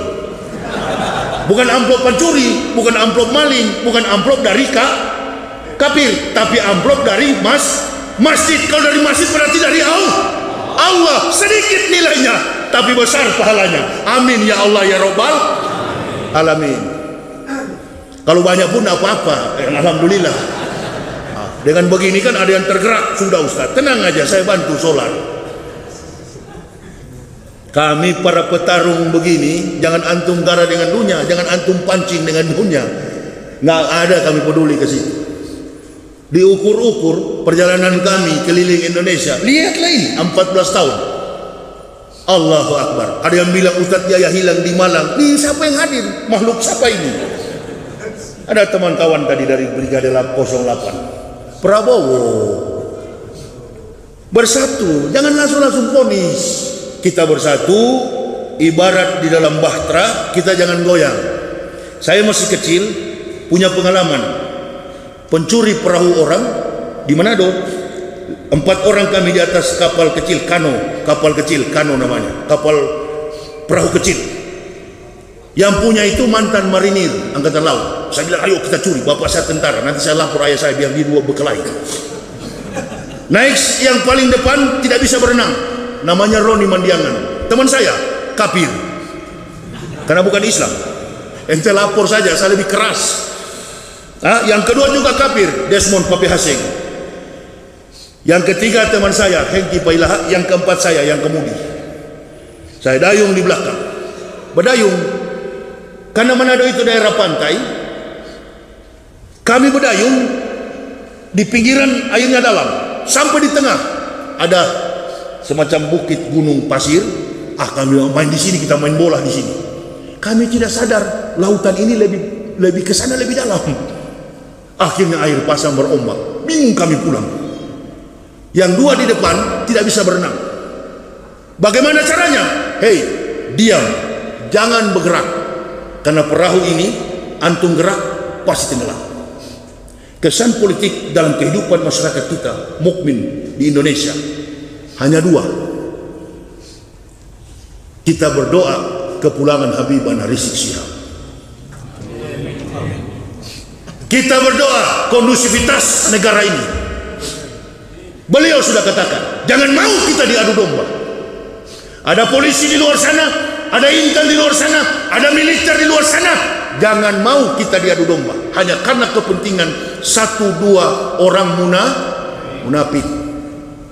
Bukan amplop pencuri, bukan amplop maling, bukan amplop dari kafir, tapi amplop dari masjid. Kalau dari masjid berarti dari Allah. Sedikit nilainya tapi besar pahalanya. Amin ya Allah ya Rabbal alamin. Kalau banyak pun apa-apa, alhamdulillah. Dengan begini kan ada yang tergerak. Sudah Ustaz, tenang aja, saya bantu sholat. Kami para petarung begini, jangan antum gara dengan dunia, jangan antum pancing dengan dunia. Nggak ada kami peduli ke situ. Diukur-ukur perjalanan kami keliling Indonesia. Lihatlah ini 14 tahun. Allahu Akbar. Ada yang bilang Ustadz Yahya hilang di Malang. Ini siapa yang hadir? Makhluk siapa ini? Ada teman kawan tadi dari Brigade 08. Prabowo. Bersatu, jangan langsung vonis. Kita bersatu, ibarat di dalam bahtera, kita jangan goyang. Saya masih kecil, punya pengalaman. Pencuri perahu orang di Manado. 4 orang kami di atas kapal kecil, kano namanya, kapal perahu kecil. Yang punya itu mantan marinir angkatan laut. Saya bilang ayo kita curi, bapak saya tentara, nanti saya lapor ayah saya biar dia dua berkelahi. Naik yang paling depan, tidak bisa berenang, namanya Roni Mandiangan, teman saya kafir karena bukan Islam. Ente lapor saja, saya lebih keras. Yang kedua juga kafir, Desmond Papi Haseng. Yang ketiga teman saya Hengki Pailaha. Yang keempat saya yang kemudi. Saya dayung di belakang, berdayung karena Manado itu daerah pantai. Kami berdayung di pinggiran, airnya dalam, sampai di tengah ada semacam bukit gunung pasir. Kami main di sini, kita main bola di sini. Kami tidak sadar lautan ini lebih ke sana, lebih dalam. Akhirnya air pasang berombak, bingung kami pulang. Yang dua di depan tidak bisa berenang. Bagaimana caranya? Hei, diam, jangan bergerak, karena perahu ini antum gerak pasti tenggelam. Kesan politik dalam kehidupan masyarakat kita mukmin di Indonesia hanya 2. Kita berdoa kepulangan Habib Ana Rizik Syihab. Kita berdoa kondusivitas negara ini. Beliau sudah katakan, jangan mau kita diadu domba. Ada polisi di luar sana, ada intel di luar sana, ada militer di luar sana. Jangan mau kita diadu domba hanya karena kepentingan 1-2 orang munafik.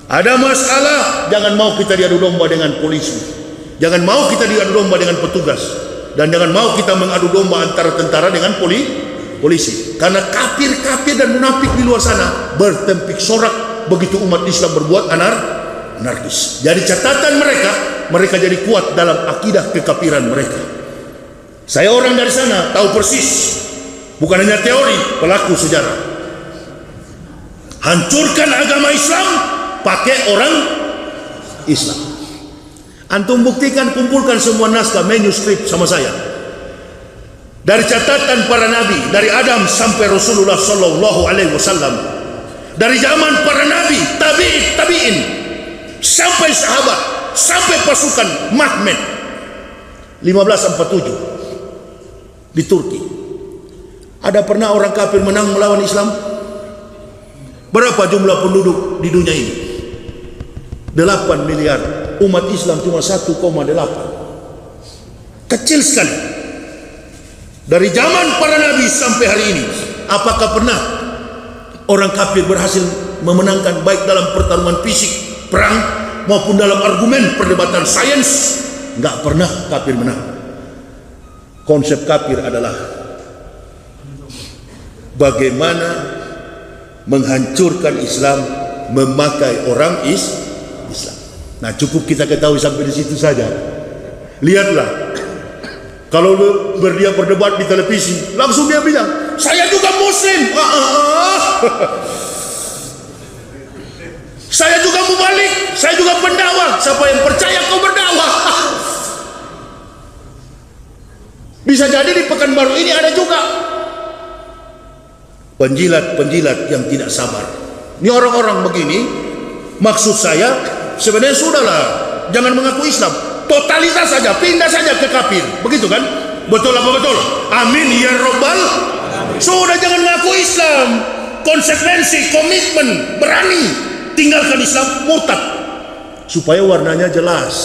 Ada masalah, jangan mau kita diadu domba dengan polisi. Jangan mau kita diadu domba dengan petugas. Dan jangan mau kita mengadu domba antara tentara dengan polisi. polisi. Karena kafir-kafir dan munafik di luar sana bertempik sorak begitu umat Islam berbuat anarkis. Jadi catatan mereka jadi kuat dalam akidah kekafiran mereka. Saya orang dari sana, tahu persis. Bukan hanya teori, pelaku sejarah. Hancurkan agama Islam pakai orang Islam. Antum buktikan, kumpulkan semua naskah manuskrip sama saya. Dari catatan para nabi, dari Adam sampai Rasulullah sallallahu alaihi wasallam. Dari zaman para nabi, tabi'in, sampai sahabat, sampai pasukan Mahmud 1547 di Turki. Ada pernah orang kafir menang melawan Islam? Berapa jumlah penduduk di dunia ini? 8 miliar. Umat Islam cuma 1,8. Kecil sekali. Dari zaman para nabi sampai hari ini, apakah pernah orang kafir berhasil memenangkan baik dalam pertarungan fisik, perang, maupun dalam argumen perdebatan sains? Enggak pernah kafir menang. Konsep kafir adalah bagaimana menghancurkan Islam memakai orang Islam. Nah, cukup kita ketahui sampai di situ saja. Lihatlah, kalau dia berdebat di televisi, langsung dia bilang, saya juga Muslim. Saya juga mubalik, saya juga pendakwah. Siapa yang percaya kau berdakwah? Bisa jadi di Pekanbaru ini ada juga penjilat-penjilat yang tidak sabar. Ini orang-orang begini, maksud saya sebenarnya sudahlah, jangan mengaku Islam, totalitas saja, pindah saja ke kafir, begitu kan? Betul apa betul? Amin ya robbal. Sudah, jangan mengaku Islam, konsekuensi, komitmen, berani tinggalkan Islam, murtad, supaya warnanya jelas.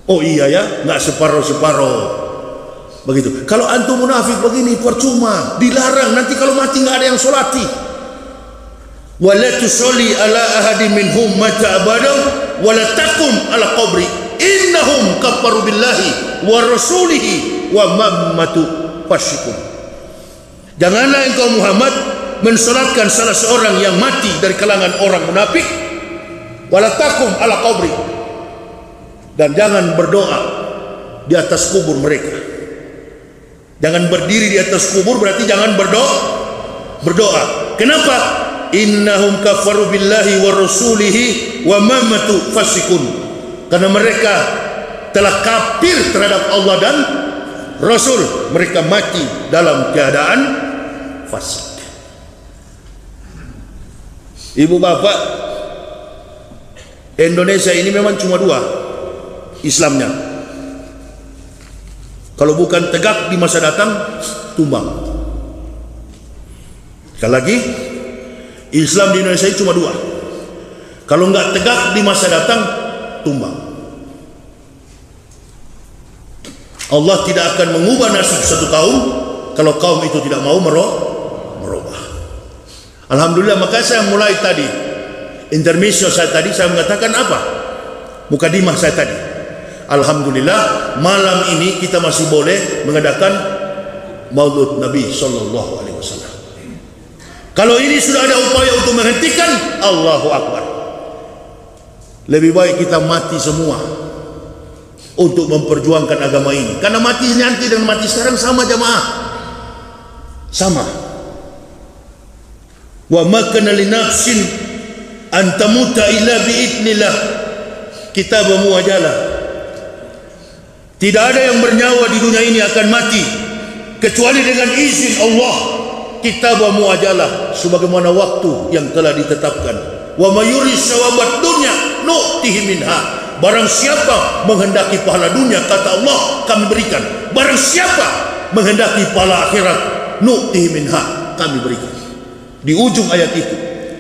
Oh iya ya, nggak separoh-separoh. Begitu. Kalau antum munafik begini percuma, dilarang, nanti kalau mati nggak ada yang solati. Wala tusalli ala ahadin minhum mata abadaw wala taqum ala qabri innahum kafaru billahi wa rasulihi wa mammatu fasyikum. Janganlah engkau Muhammad mensolatkan salah seorang yang mati dari kalangan orang munafik, wala taqum ala qabri, dan jangan berdoa di atas kubur mereka. Jangan berdiri di atas kubur, berarti jangan berdoa. Kenapa? Innahum kafaru billahi wa rasulihi wa mamatu fasikun. Karena mereka telah kafir terhadap Allah dan Rasul. Mereka mati dalam keadaan fasik. Ibu bapak, Indonesia ini memang cuma 2 Islamnya. Kalau bukan tegak di masa datang, tumbang. Sekali lagi, Islam di Indonesia ini cuma 2. Kalau enggak tegak di masa datang, tumbang. Allah tidak akan mengubah nasib satu kaum kalau kaum itu tidak mau merubah. Alhamdulillah, maka saya mulai tadi, intermezzo saya tadi, saya mengatakan apa? Mukadimah saya tadi. Alhamdulillah, malam ini kita masih boleh mengadakan Maulud Nabi sallallahu alaihi wasallam. Kalau ini sudah ada upaya untuk menghentikan, Allahu Akbar. Lebih baik kita mati semua untuk memperjuangkan agama ini. Karena mati nanti dan mati sekarang sama, jamaah. Sama. Wa ma kana li nafsin an tamuta illa bi idznillah. Kitabu muajalah. Tidak ada yang bernyawa di dunia ini akan mati kecuali dengan izin Allah. Kitabu muajalah, sebagaimana waktu yang telah ditetapkan. Wa mayuri sawabat dunya nu'tihi minha. Barang siapa menghendaki pahala dunia, kata Allah, kami berikan. Barang siapa menghendaki pahala akhirat, nu'tihi minha, kami berikan. Di ujung ayat itu,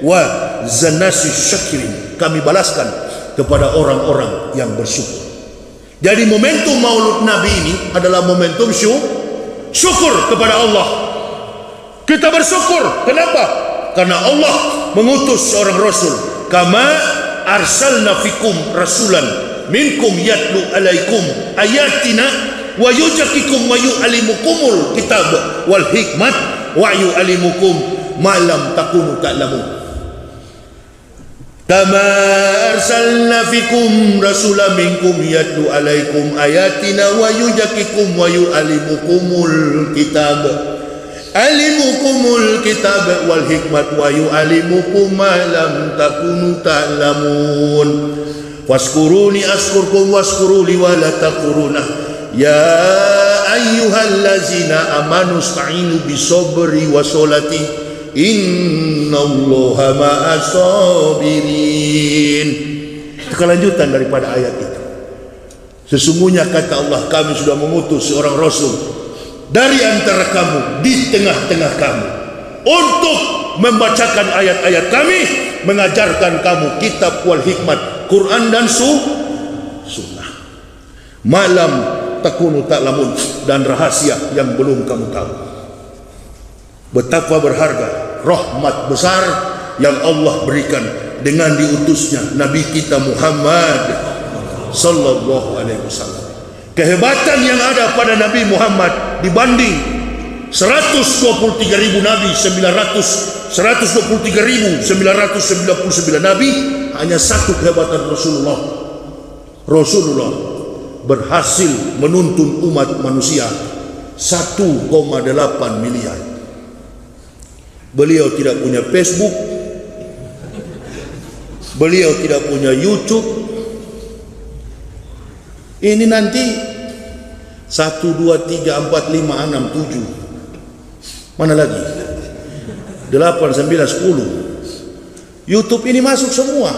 wa zanasi syakirin, kami balaskan kepada orang-orang yang bersyukur. Jadi momentum Maulud Nabi ini adalah momentum syukur kepada Allah. Kita bersyukur. Kenapa? Karena Allah mengutus seorang Rasul. Kama arsalna fikum rasulan minkum yatlu alaikum ayatina wa yuzakkikum wa yu'allimukumul kitab wal hikmat wa yu'allimukum ma lam takunu ta'lamun. Kama arsalna fikum rasulan minkum yatlu alaikum ayatina wa yuzakkikum wa yu'allimukumul kitab alimukumul kitab wal hikmat wa yu'allimukum ma lam takunu ta'lamun. Waskuruni askurkum waskuruli wa la takfuruna ya ayyuhallazina amanu sta'inu bisabri wa sholati innallaha ma'as sabirin. Itu kelanjutan daripada ayat itu. Sesungguhnya kata Allah, kami sudah mengutus seorang rasul dari antara kamu, di tengah-tengah kamu, untuk membacakan ayat-ayat kami, mengajarkan kamu kitab wal hikmat, Quran dan sunnah. Malam takunu ta'lamun, dan rahasia yang belum kamu tahu. Betapa berharga rahmat besar yang Allah berikan dengan diutusnya Nabi kita Muhammad sallallahu alaihi wasallam. Kehebatan yang ada pada Nabi Muhammad dibanding 123.000 nabi, 123.999 nabi, hanya satu kehebatan Rasulullah. Rasulullah berhasil menuntun umat manusia 1,8 miliar. Beliau tidak punya Facebook, beliau tidak punya YouTube. Ini nanti 1, 2, 3, 4, 5, 6, 7, mana lagi 8, 9, 10. YouTube ini masuk semua.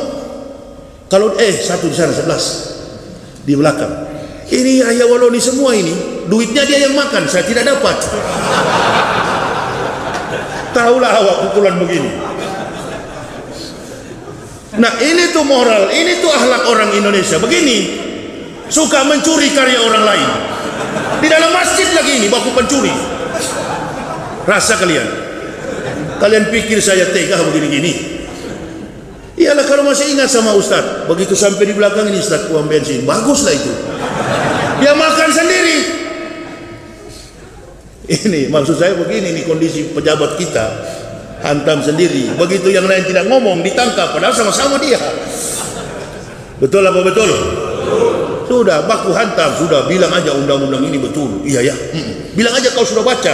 Kalau satu di sana 11 di belakang. Ini ayah waloni semua ini. Duitnya dia yang makan, saya tidak dapat. Tahulah awak pukulan begini. Nah, ini tuh moral, ini tuh akhlak orang Indonesia. Begini, suka mencuri karya orang lain. Di dalam masjid lagi ini, baku pencuri. Rasa kalian pikir saya tega begini-gini? Iyalah kalau masih ingat sama Ustaz. Begitu sampai di belakang ini, Ustaz uang bensin, baguslah itu. Dia makan sendiri. Ini maksud saya begini, ini kondisi pejabat kita, hantam sendiri. Begitu yang lain tidak ngomong, ditangkap, padahal sama-sama dia. Betul apa betul? Sudah baku hantam, sudah bilang aja undang-undang ini betul. Iya ya, bilang aja kau sudah baca.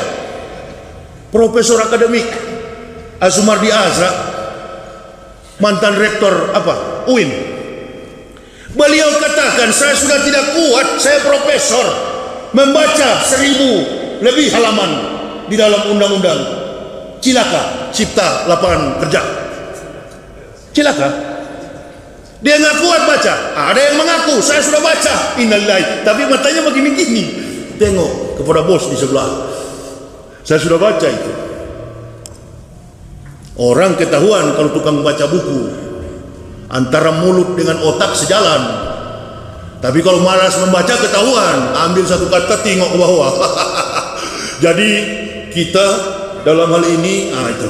Profesor akademik Azumardi Azra, mantan rektor UIN, beliau katakan, saya sudah tidak kuat, saya profesor, membaca 1000 lebih halaman di dalam undang-undang cilaka cipta lapangan kerja. Cilaka, dia nggak kuat baca. Ada yang mengaku saya sudah baca, innalillahi, tapi matanya begini-gini, tengok kepada bos di sebelah, saya sudah baca itu. Orang ketahuan kalau tukang baca buku, antara mulut dengan otak sejalan. Tapi kalau malas membaca ketahuan, ambil satu kata tengok ke bawah. Jadi kita dalam hal ini, itu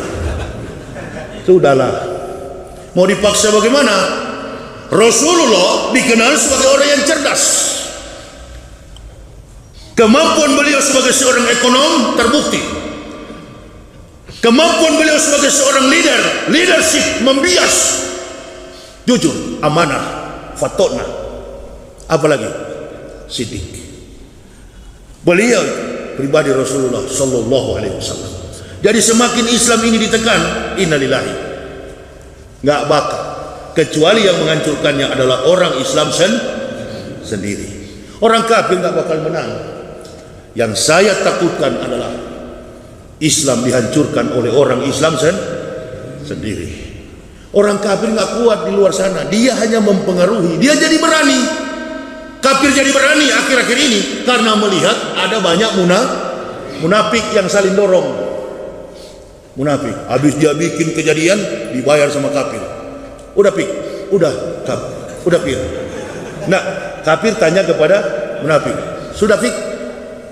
sudahlah. Mau dipaksa bagaimana? Rasulullah dikenal sebagai orang yang cerdas. Kemampuan beliau sebagai seorang ekonom terbukti. Kemampuan beliau sebagai seorang leadership membias, jujur, amanah, fatona, apalagi sidik. Beliau pribadi Rasulullah sallallahu alaihi wasallam. Jadi semakin Islam ini ditekan, innalillahi, nggak bakal, kecuali yang menghancurkannya adalah orang Islam sendiri. Orang kafir nggak bakal menang. Yang saya takutkan adalah Islam dihancurkan oleh orang Islam sendiri. Orang kafir nggak kuat di luar sana, dia hanya mempengaruhi, dia jadi berani. Kafir jadi berani akhir-akhir ini karena melihat ada banyak munafik yang saling dorong. Munafik, habis dia bikin kejadian dibayar sama kafir. Udah pir. Nah, kafir tanya kepada munafik, sudah fik?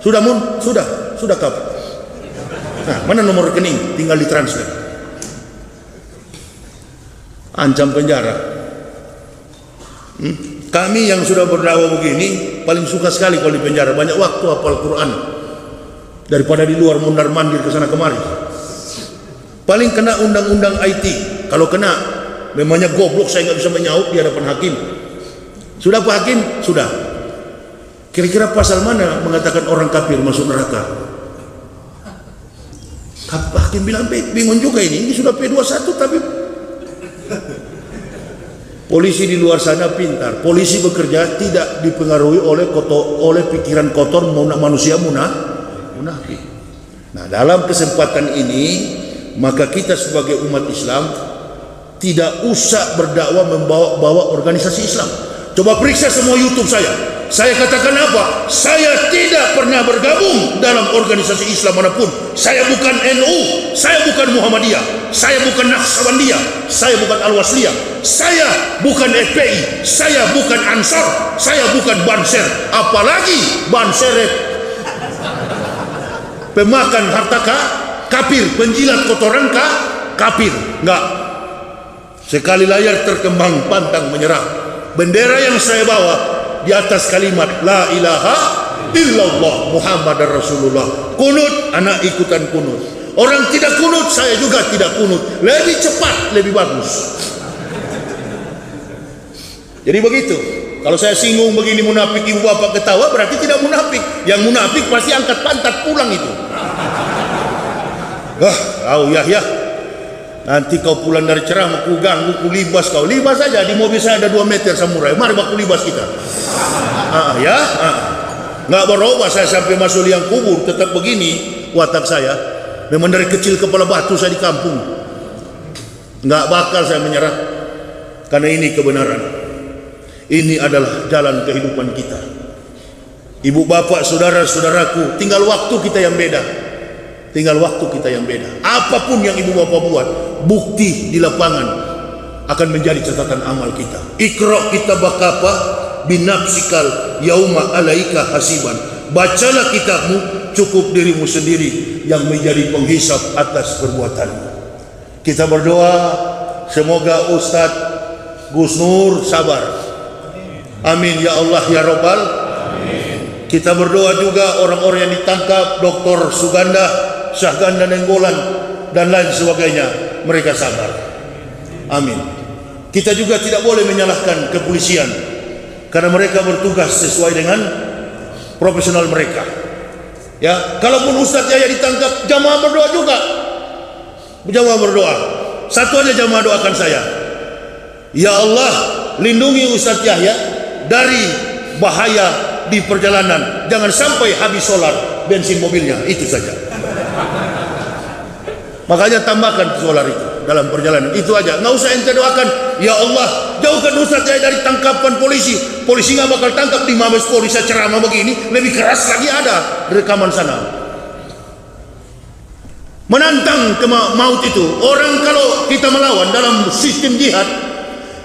Sudah sudah kafir. Nah, mana nomor rekening? Tinggal ditransfer. Ancam penjara. Kami yang sudah berdakwah begini paling suka sekali kalau di penjara, banyak waktu hafal Quran daripada di luar mondar-mandir ke sana kemari. Paling kena undang-undang IT. Kalau kena, memangnya goblok saya nggak bisa menyaut di hadapan hakim. Sudah Pak Hakim? Sudah. Kira-kira pasal mana mengatakan orang kafir masuk neraka? Pak Hakim bilang, bingung juga ini sudah P21 tapi polisi di luar sana pintar. Polisi bekerja tidak dipengaruhi oleh pikiran kotor manusia munafik. Nah, dalam kesempatan ini maka kita sebagai umat Islam tidak usah berdakwah membawa organisasi Islam. Coba periksa semua YouTube saya. Saya katakan apa? Saya tidak pernah bergabung dalam organisasi Islam manapun. Saya bukan NU, saya bukan Muhammadiyah, saya bukan Naqsabandiyah, saya bukan Al-Wasliyah, saya bukan FPI, saya bukan Ansar, saya bukan Banser, apalagi Banseret. Pemakan harta kafir, penjilat kotoran kafir. Enggak. Sekali layar terkembang pantang menyerah. Bendera yang saya bawa di atas kalimat La ilaha illallah Muhammadar Rasulullah. Kunut, anak ikutan kunut. Orang tidak kunut, saya juga tidak kunut. Lebih cepat, lebih bagus. Jadi begitu. Kalau saya singgung begini munafik, ibu bapak ketawa, berarti tidak munafik. Yang munafik pasti angkat pantat pulang itu. Ya. Nanti kau pulang dari ceramah, ku ganggu, ku libas kau. Libas saja, di mobil saya ada 2 meter samurai. Mari baku libas kita. Nggak berubah saya sampai masuk liang kubur, tetap begini watak saya. Memang dari kecil kepala batu saya di kampung. Nggak bakal saya menyerah. Karena ini kebenaran. Ini adalah jalan kehidupan kita. Ibu bapak, saudara-saudaraku, tinggal waktu kita yang beda. Tinggal waktu kita yang beda. Apapun yang ibu bapak buat, bukti di lapangan akan menjadi catatan amal kita. Iqra kitabaka apa? Binafsikal yauma alaika hasiban. Bacalah kitabmu, cukup dirimu sendiri yang menjadi penghisap atas perbuatanmu. Kita berdoa semoga Ustadz Gus Nur sabar. Amin ya Allah ya Rabbal. Kita berdoa juga orang-orang yang ditangkap, Dr. Suganda, Syahganda Nenggolan dan lain sebagainya, mereka sabar. Amin. Kita juga tidak boleh menyalahkan kepolisian karena mereka bertugas sesuai dengan profesional mereka. Ya, kalaupun Ustadz Yahya ditangkap, jamaah berdoa juga. Jamaah berdoa. Satu aja jamaah doakan saya. Ya Allah, lindungi Ustadz Yahya dari bahaya di perjalanan. Jangan sampai habis solar bensin mobilnya, itu saja. Makanya tambahkan solar itu dalam perjalanan, itu aja. Nggak usah ente doakan, ya Allah jauhkan Ustaz saya dari tangkapan polisi. Polisi nggak bakal tangkap di Mabes Polri. Saya ceramah begini, lebih keras lagi ada rekaman sana. Menantang ke maut itu. Orang kalau kita melawan dalam sistem jihad,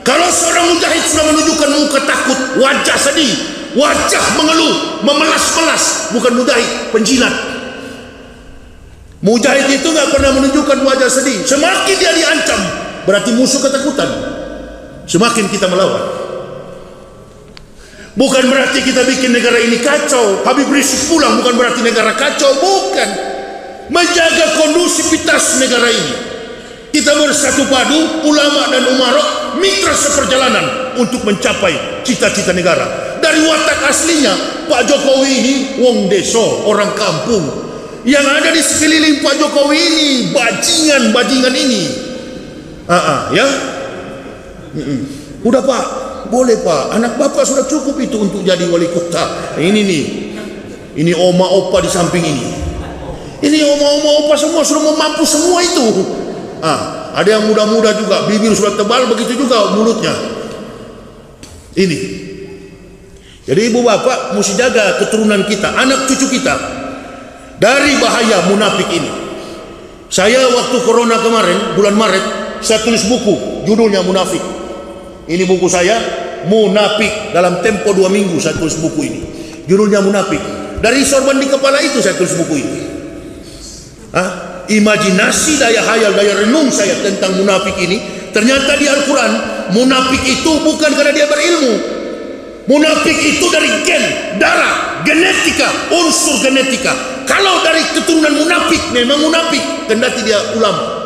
kalau seorang mujahid sudah menunjukkan muka takut, wajah sedih, wajah mengeluh, memelas-melas, bukan mujahid, penjilat. Mujahid itu nggak pernah menunjukkan wajah sedih. Semakin dia diancam, berarti musuh ketakutan. Semakin kita melawan. Bukan berarti kita bikin negara ini kacau. Habib Rizik pulang bukan berarti negara kacau, bukan. Menjaga kondusivitas negara ini. Kita bersatu padu, ulama dan umarok, mitra seperjalanan untuk mencapai cita-cita negara. Dari watak aslinya, Pak Jokowi ini wong deso, orang kampung. Yang ada di sekeliling Pak Jokowi ini bajingan ini. Ya. Udah Pak, boleh Pak. Anak Bapak sudah cukup itu untuk jadi wali kota. Ini nih. Ini oma opa di samping ini. Ini oma opa semua sudah mampu semua itu. Ada yang muda-muda juga, bibir sudah tebal, begitu juga mulutnya. Ini. Jadi ibu bapak mesti jaga keturunan kita, anak cucu kita dari bahaya munafik ini. Saya waktu corona kemarin, bulan Maret, saya tulis buku, judulnya Munafik. Ini buku saya, Munafik. Dalam tempo 2 minggu saya tulis buku ini. Judulnya Munafik. Dari sorban di kepala itu saya tulis buku ini. Imajinasi, daya hayal, daya renung saya tentang munafik ini. Ternyata di Al-Quran, munafik itu bukan karena dia berilmu. Munafik itu dari gen, darah, genetika, unsur genetika. Kalau dari keturunan munafik, memang munafik, kendati dia ulama.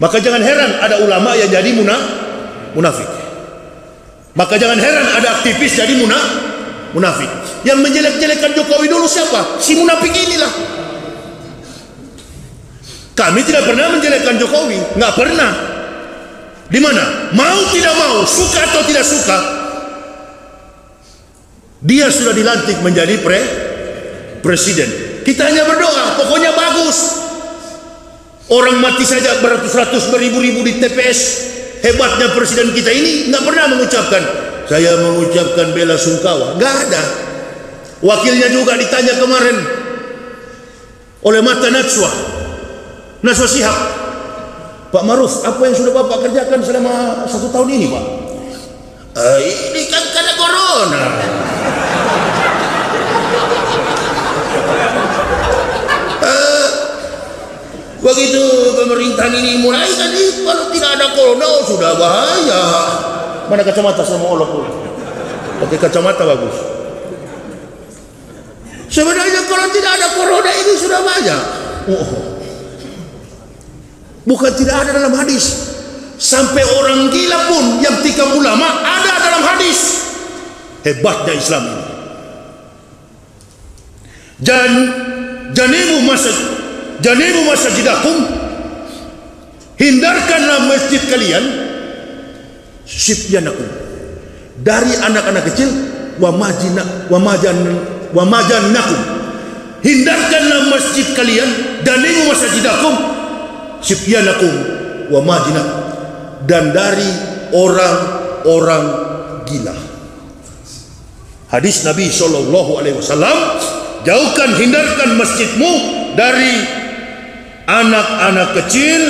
Maka jangan heran ada ulama yang jadi munafik. Maka jangan heran ada aktivis jadi munafik. Yang menjelek-jelekkan Jokowi dulu siapa? Si munafik inilah. Kami tidak pernah menjelekkan Jokowi, nggak pernah. Di mana? Mau tidak mau, suka atau tidak suka, dia sudah dilantik menjadi presiden. Kita hanya berdoa, pokoknya bagus. Orang mati saja beratus-ratus, beribu-ribu di TPS. Hebatnya presiden kita ini nggak pernah mengucapkan, saya mengucapkan bela sungkawa. Nggak ada. Wakilnya juga ditanya kemarin oleh Mata Najwa Shihab, Pak Maruf, apa yang sudah Bapak kerjakan selama 1 tahun ini, Pak? Ini kan karena corona. Begitu pemerintahan ini mulai tadi, kalau tidak ada corona sudah bahaya. Mana kacamata sama olok dulu? Pakai kacamata bagus. Sebenarnya kalau tidak ada corona ini sudah banyak. Bukan tidak ada dalam hadis. Sampai orang gila pun yang tikam ulama ada dalam hadis. Hebatnya Islam ini. Janibu masajidakum, hindarkanlah masjid kalian, sibyanakum, dari anak-anak kecil, wa majannakum, hindarkanlah masjid kalian, janibu masajidakum, sibyanakum, wa majinakum, dan dari orang-orang gila. Hadis Nabi SAW, jauhkan, hindarkan masjidmu dari anak-anak kecil,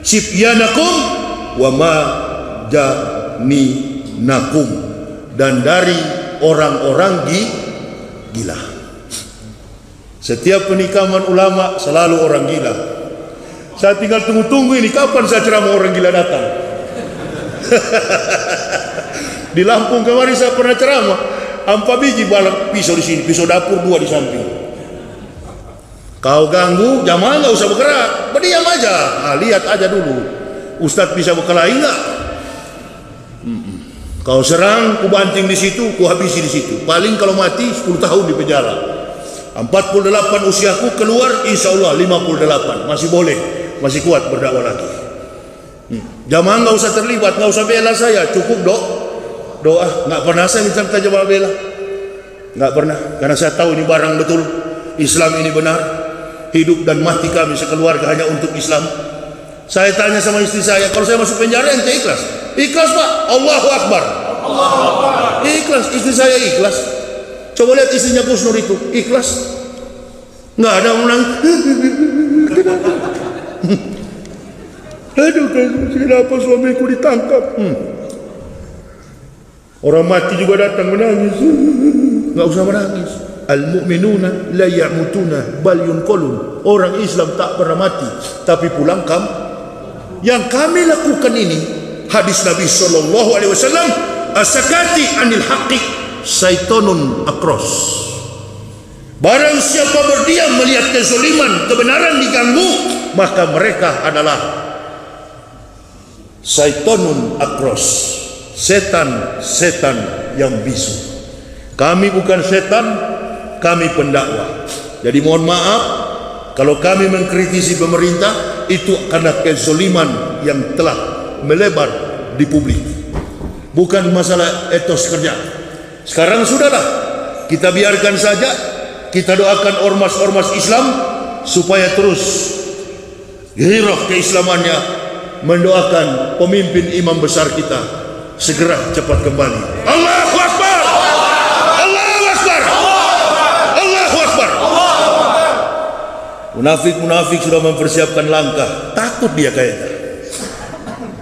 sibyanakum wa majaninakum, dan dari orang-orang gila. Setiap penikaman ulama selalu orang gila. Saya tinggal tunggu-tunggu ini kapan saya ceramah orang gila datang. Di Lampung kemarin saya pernah ceramah, 4 biji balap pisau di sini, pisau dapur 2 di samping. Kau ganggu, jamaah nggak usah bergerak, berdiam aja. Nah, lihat aja dulu, Ustadz bisa berkelahi nggak? Kau serang, ku banting di situ, ku habisi di situ. Paling kalau mati 10 tahun di penjara. 48 usiaku, keluar insya Allah 58, masih boleh, masih kuat berdakwah lagi. Jamaah nggak usah terlibat, nggak usah bela saya, cukup doa. Nggak pernah saya minta jamaah bela, nggak pernah, karena saya tahu ini barang betul, Islam ini benar. Hidup dan mati kami sekeluarga hanya untuk Islam. Saya tanya sama istri saya, kalau saya masuk penjara ente ikhlas? Ikhlas, Pak. Allahu Akbar. Ikhlas, istri saya ikhlas. Coba lihat istrinya Gus Nur itu, ikhlas. Nggak ada menang. Aduh, kenapa suamiku ditangkap? Orang mati juga datang menangis. Nggak usah menangis. Al-mu'minuna la ya'mutuna bal yunqalun. Orang Islam tak pernah mati, tapi pulang Yang kami lakukan ini, hadis Nabi SAW, asakati anil haqqi syaitonun akros. Barang siapa berdiam melihat kezaliman, kebenaran diganggu, maka mereka adalah syaitonun akros, setan-setan yang bisu. Kami bukan setan, kami pendakwah. Jadi mohon maaf kalau kami mengkritisi pemerintah, itu karena kezaliman yang telah melebar di publik, bukan masalah etos kerja. Sekarang sudahlah, kita biarkan saja. Kita doakan ormas-ormas Islam supaya terus gairah keislamannya, mendoakan pemimpin imam besar kita segera cepat kembali. Allahu Akbar. Munafik sudah mempersiapkan langkah. Takut dia kayaknya.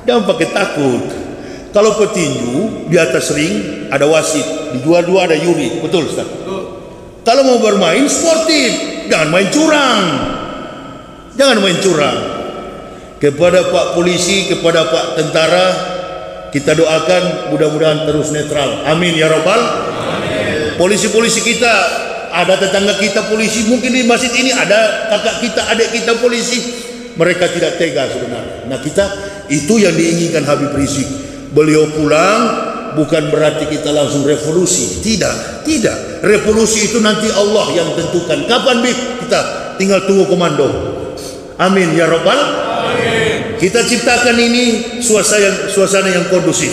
Jangan pakai takut. Kalau petinju di atas ring ada wasit, di dua-dua ada juri, betul Ustaz? Kalau mau bermain sportif, jangan main curang. Jangan main curang. Kepada Pak polisi, kepada Pak tentara, kita doakan mudah-mudahan terus netral. Amin ya Rabbal. Polisi-polisi kita, ada tetangga kita polisi, mungkin di masjid ini ada kakak kita, adik kita polisi, mereka tidak tega sebenarnya. Nah kita, itu yang diinginkan Habib Rizik. Beliau pulang bukan berarti kita langsung revolusi, tidak. Revolusi itu nanti Allah yang tentukan. Kapan Bib? Kita tinggal tunggu komando. Amin ya Rabbal. Kita ciptakan ini suasana yang kondusif.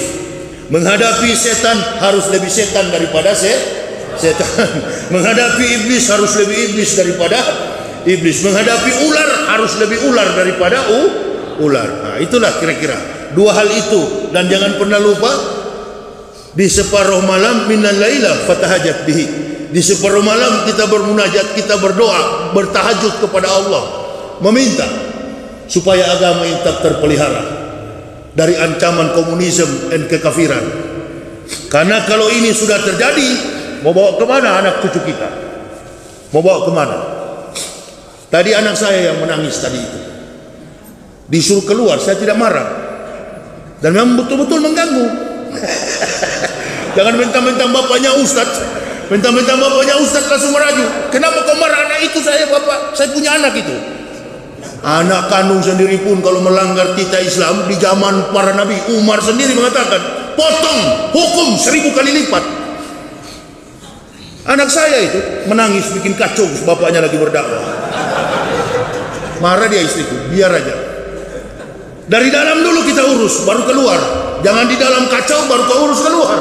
Menghadapi setan harus lebih setan daripada setan. Menghadapi iblis harus lebih iblis daripada iblis. Menghadapi ular harus lebih ular daripada ular. Nah, itulah kira-kira dua hal itu. Dan jangan pernah lupa, di separuh malam minal laila fatahajat bihi. Di separuh malam kita bermunajat, kita berdoa, bertahajud kepada Allah, meminta supaya agama ini tetap terpelihara dari ancaman komunisme dan kekafiran. Karena kalau ini sudah terjadi, mau bawa kemana anak cucu kita? Mau bawa kemana? Tadi anak saya yang menangis tadi itu, disuruh keluar, saya tidak marah, dan memang betul-betul mengganggu. Jangan mentang-mentang bapaknya ustaz, mentang-mentang bapaknya ustaz langsung merajuk. Kenapa kau marah? Anak itu saya bapak, saya punya anak itu. Anak kandung sendiri pun kalau melanggar titah Islam di zaman para nabi, Umar sendiri mengatakan potong, hukum 1000 kali lipat. Anak saya itu menangis bikin kacau, bapaknya lagi berdakwah. Marah dia istriku, biar aja. Dari dalam dulu kita urus, baru keluar. Jangan di dalam kacau baru kau urus keluar.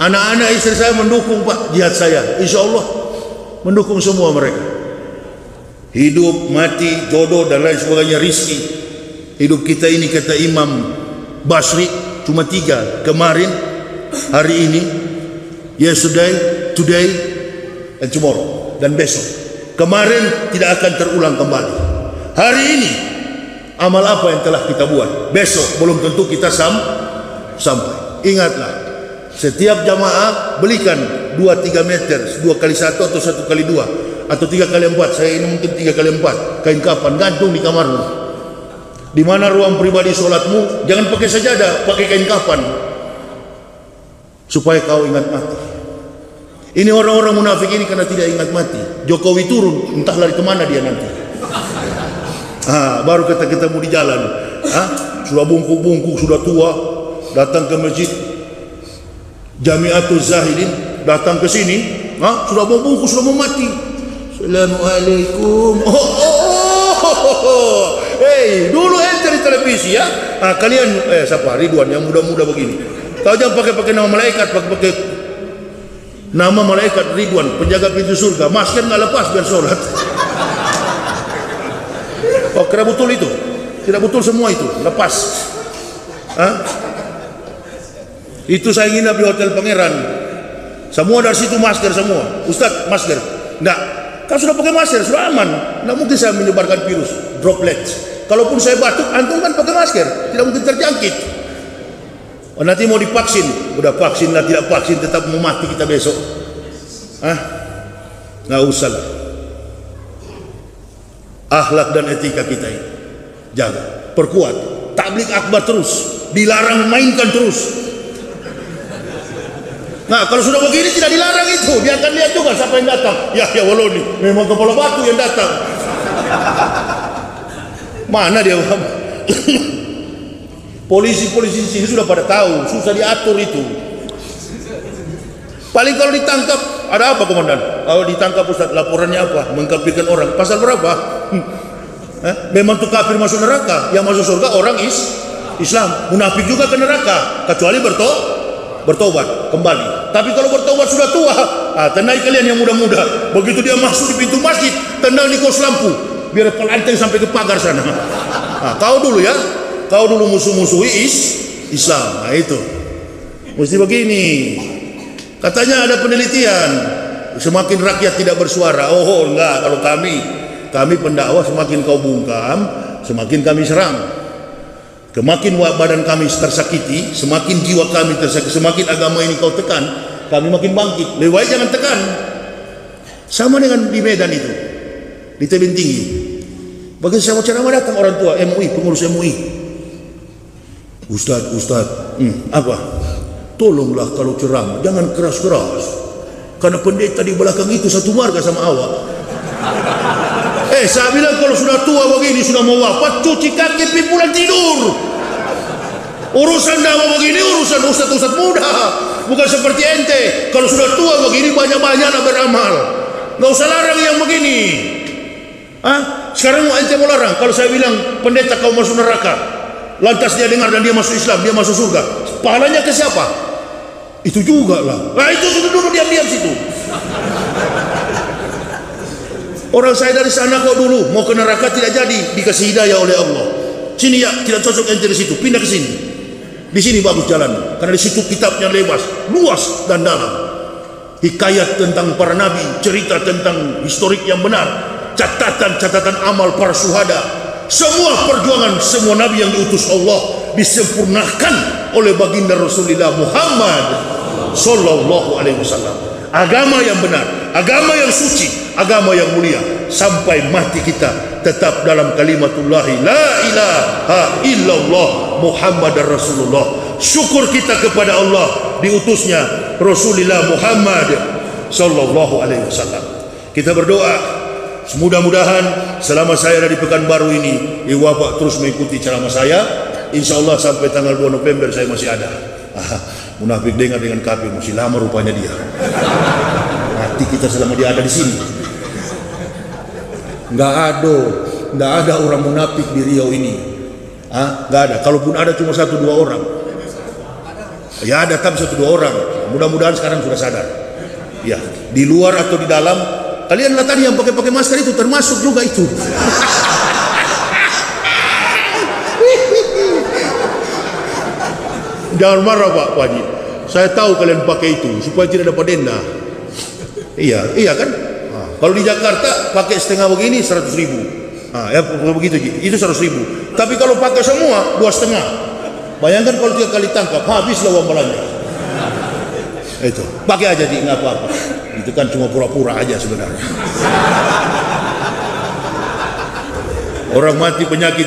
Anak-anak istri saya mendukung Pak jihad saya, insya Allah mendukung semua mereka. Hidup, mati, jodoh dan lain sebagainya, rizki. Hidup kita ini kata Imam Basri cuma 3. Kemarin, hari ini, yesterday, today, and tomorrow, dan besok. Kemarin tidak akan terulang kembali. Hari ini, amal apa yang telah kita buat, besok belum tentu kita sampai. Ingatlah, setiap jamaah belikan 2-3 meter, 2x1 atau 1x2 atau 3x4. Saya ini mungkin 3x4 kain kapan, gantung di kamarmu. Di mana ruang pribadi solatmu, jangan pakai sajadah, pakai kain kapan, supaya kau ingat mati. Ini orang-orang munafik ini karena tidak ingat mati. Jokowi turun, entah lari kemana dia nanti. Baru kita ketemu di jalan. Sudah bungkuk-bungkuk, sudah tua, datang ke masjid Jamiatul Zahidin, datang ke sini, sudah mau bungkuk, sudah mau mati. Assalamualaikum. Hey, dulu enter di televisi ya. Kalian siapa? Ridwan yang muda-muda begini. Kau jangan pakai nama malaikat, pakai nama malaikat Ridwan, penjaga pintu surga. Masker nggak lepas biar sholat. Oh, kira betul itu? Tidak betul semua itu, lepas. Itu saya nginap di Hotel Pangeran. Semua dari situ masker semua. Ustaz, masker. Enggak. Kalau sudah pakai masker, sudah aman. Tidak mungkin saya menyebarkan virus, droplet. Kalaupun saya batuk, antum kan pakai masker, tidak mungkin terjangkit. Oh, nanti mau divaksin, udah vaksin lah, tidak vaksin tetap mau mati kita besok. Nggak usah lah. Akhlak dan etika kita ini jaga, perkuat. Tablik akbar terus, dilarang mainkan terus. Nah, kalau sudah begini tidak dilarang itu, dia akan lihat juga siapa yang datang. Ya Waloni, memang kepala batu yang datang. Mana dia? Polisi-polisi sini sudah pada tahu, susah diatur itu. Paling kalau ditangkap, ada apa komandan? Kalau ditangkap Ustaz, laporannya apa? Mengkafirkan orang. Pasal berapa? Memang tuh kafir masuk neraka, yang masuk surga orang Islam. Munafik juga ke neraka, kecuali bertobat kembali. Tapi kalau bertobat sudah tua, tendai kalian yang muda-muda, begitu dia masuk di pintu masjid, tendang di kos lampu, biar pelanteng sampai ke pagar sana. Kau dulu ya, kau dulu musuh-musuhi Islam. Nah itu mesti begini. Katanya ada penelitian, semakin rakyat tidak bersuara. Oh enggak, kalau kami pendakwah, semakin kau bungkam, semakin kami serang. Semakin badan kami tersakiti, semakin jiwa kami tersakiti, semakin agama ini kau tekan, kami makin bangkit. Lebih baik jangan tekan. Sama dengan di Medan itu, di Tebing Tinggi. Begitu saya mau ceramah datang orang tua MUI, pengurus MUI. Ustaz, apa? Tolonglah kalau ceramah jangan keras-keras, karena pendeta di belakang itu satu marga sama awak. Saya bilang kalau sudah tua begini, sudah mau wafat, cuci kaki, pergi pulang tidur. Urusan dakwah begini urusan ustaz-ustaz muda, bukan seperti ente. Kalau sudah tua begini, banyak-banyaklah beramal, nggak usah larang yang begini. Sekarang ente mau larang? Kalau saya bilang pendeta kau masuk neraka, lantas dia dengar dan dia masuk Islam, dia masuk surga, pahalanya ke siapa? Itu juga lah. Nah itu sudah dulu diam-diam situ. Orang saya dari sana kok dulu mau ke neraka tidak jadi, dikasih hidayah oleh Allah. Sini ya, tidak cocok ente di situ, pindah ke sini. Di sini bagus jalan, karena di situ kitabnya lebar, luas dan dalam. Hikayat tentang para nabi, cerita tentang historik yang benar, catatan-catatan amal para syuhada, semua perjuangan semua nabi yang diutus Allah disempurnakan oleh baginda Rasulullah Muhammad sallallahu alaihi wasallam. Agama yang benar, agama yang suci, agama yang mulia, sampai mati kita tetap dalam kalimatullah la ilaha illallah Muhammadar Rasulullah. Syukur kita kepada Allah diutusnya Rasulullah Muhammad sallallahu alaihi wasallam. Kita berdoa mudah-mudahan selama saya ada di Pekanbaru ini, ibu bapak terus mengikuti ceramah saya. InsyaAllah sampai tanggal 2 November saya masih ada. Munafik dengar dengan kafir, masih lama rupanya dia. Mati kita selama dia ada di sini. Nggak ada orang munafik di Riau ini. Nggak ada. Kalaupun ada cuma 1-2 orang. Ya ada tapi 1-2 orang. Mudah-mudahan sekarang sudah sadar. Ya, di luar atau di dalam. Kalian lihat tadi yang pakai masker itu termasuk juga itu. Jangan marah Pak Haji. Saya tahu kalian pakai itu supaya tidak dapat denda. Iya kan? Kalau di Jakarta pakai setengah begini 100.000. Ya begitu itu 100.000. Tapi kalau pakai semua 2,5. Bayangkan kalau 3 kali tangkap, habislah uang belanja. Itu pakai aja nggak apa-apa. Itu kan cuma pura-pura aja sebenarnya. Orang mati penyakit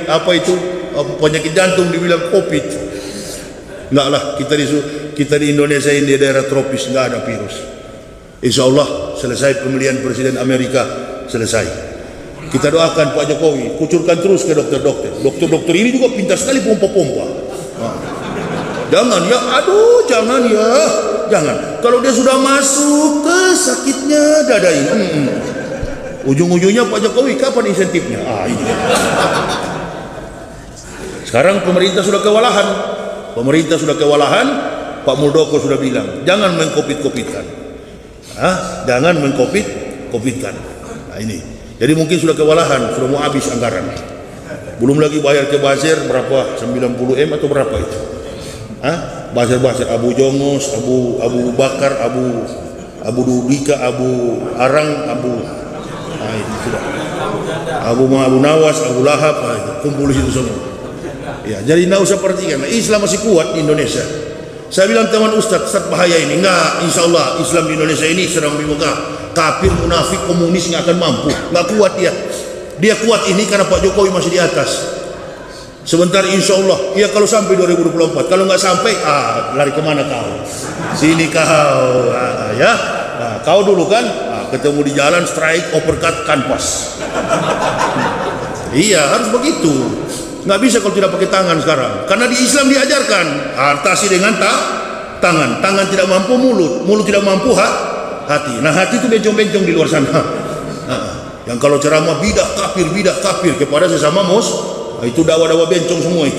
apa itu? Penyakit jantung dibilang COVID. Enggak lah, kita di Indonesia ini di daerah tropis enggak ada virus. Insya Allah selesai pemilihan presiden Amerika, selesai. Kita doakan Pak Jokowi, kucurkan terus ke dokter-dokter. Dokter-dokter ini juga pintar sekali pompa-pompa. Jangan ya. Kalau dia sudah masuk ke sakitnya dada ini, ujung-ujungnya Pak Jokowi kapan insentifnya? Ini. Sekarang pemerintah sudah kewalahan. Pak Muldoko sudah bilang jangan mengkopit-kopitkan. Jangan mengkopit-kopitkan. Ini. Jadi mungkin sudah kewalahan, sudah mau habis anggaran. Belum lagi bayar ke buzzer berapa? 90M atau berapa itu? Buzzer Abu Jongos, Abu Bakar, Abu Dudika, Abu Arang, itu sudah. Abu Nawas, Abu Lahab, kumpul itu semua. Ya, jadi tidak usah perhatikan. Islam masih kuat di Indonesia. Saya bilang teman Ustaz bahaya ini. Enggak, insya Allah Islam di Indonesia ini sedang dibuka. Kafir, munafik, komunis nggak akan mampu. Nggak kuat dia. Dia kuat ini karena Pak Jokowi masih di atas. Sebentar insya Allah. Ya kalau sampai 2024. Kalau nggak sampai, lari kemana kau? Sini kau. Ya. Kau dulu kan ketemu di jalan, strike, uppercut, kanvas. Iya, harus begitu. Nggak bisa kalau tidak pakai tangan sekarang, karena di Islam diajarkan atasi dengan tangan tidak mampu mulut tidak mampu hati. Nah hati itu bencong-bencong di luar sana. Yang kalau ceramah bidah kafir kepada sesama itu dakwah-dakwah bencong semua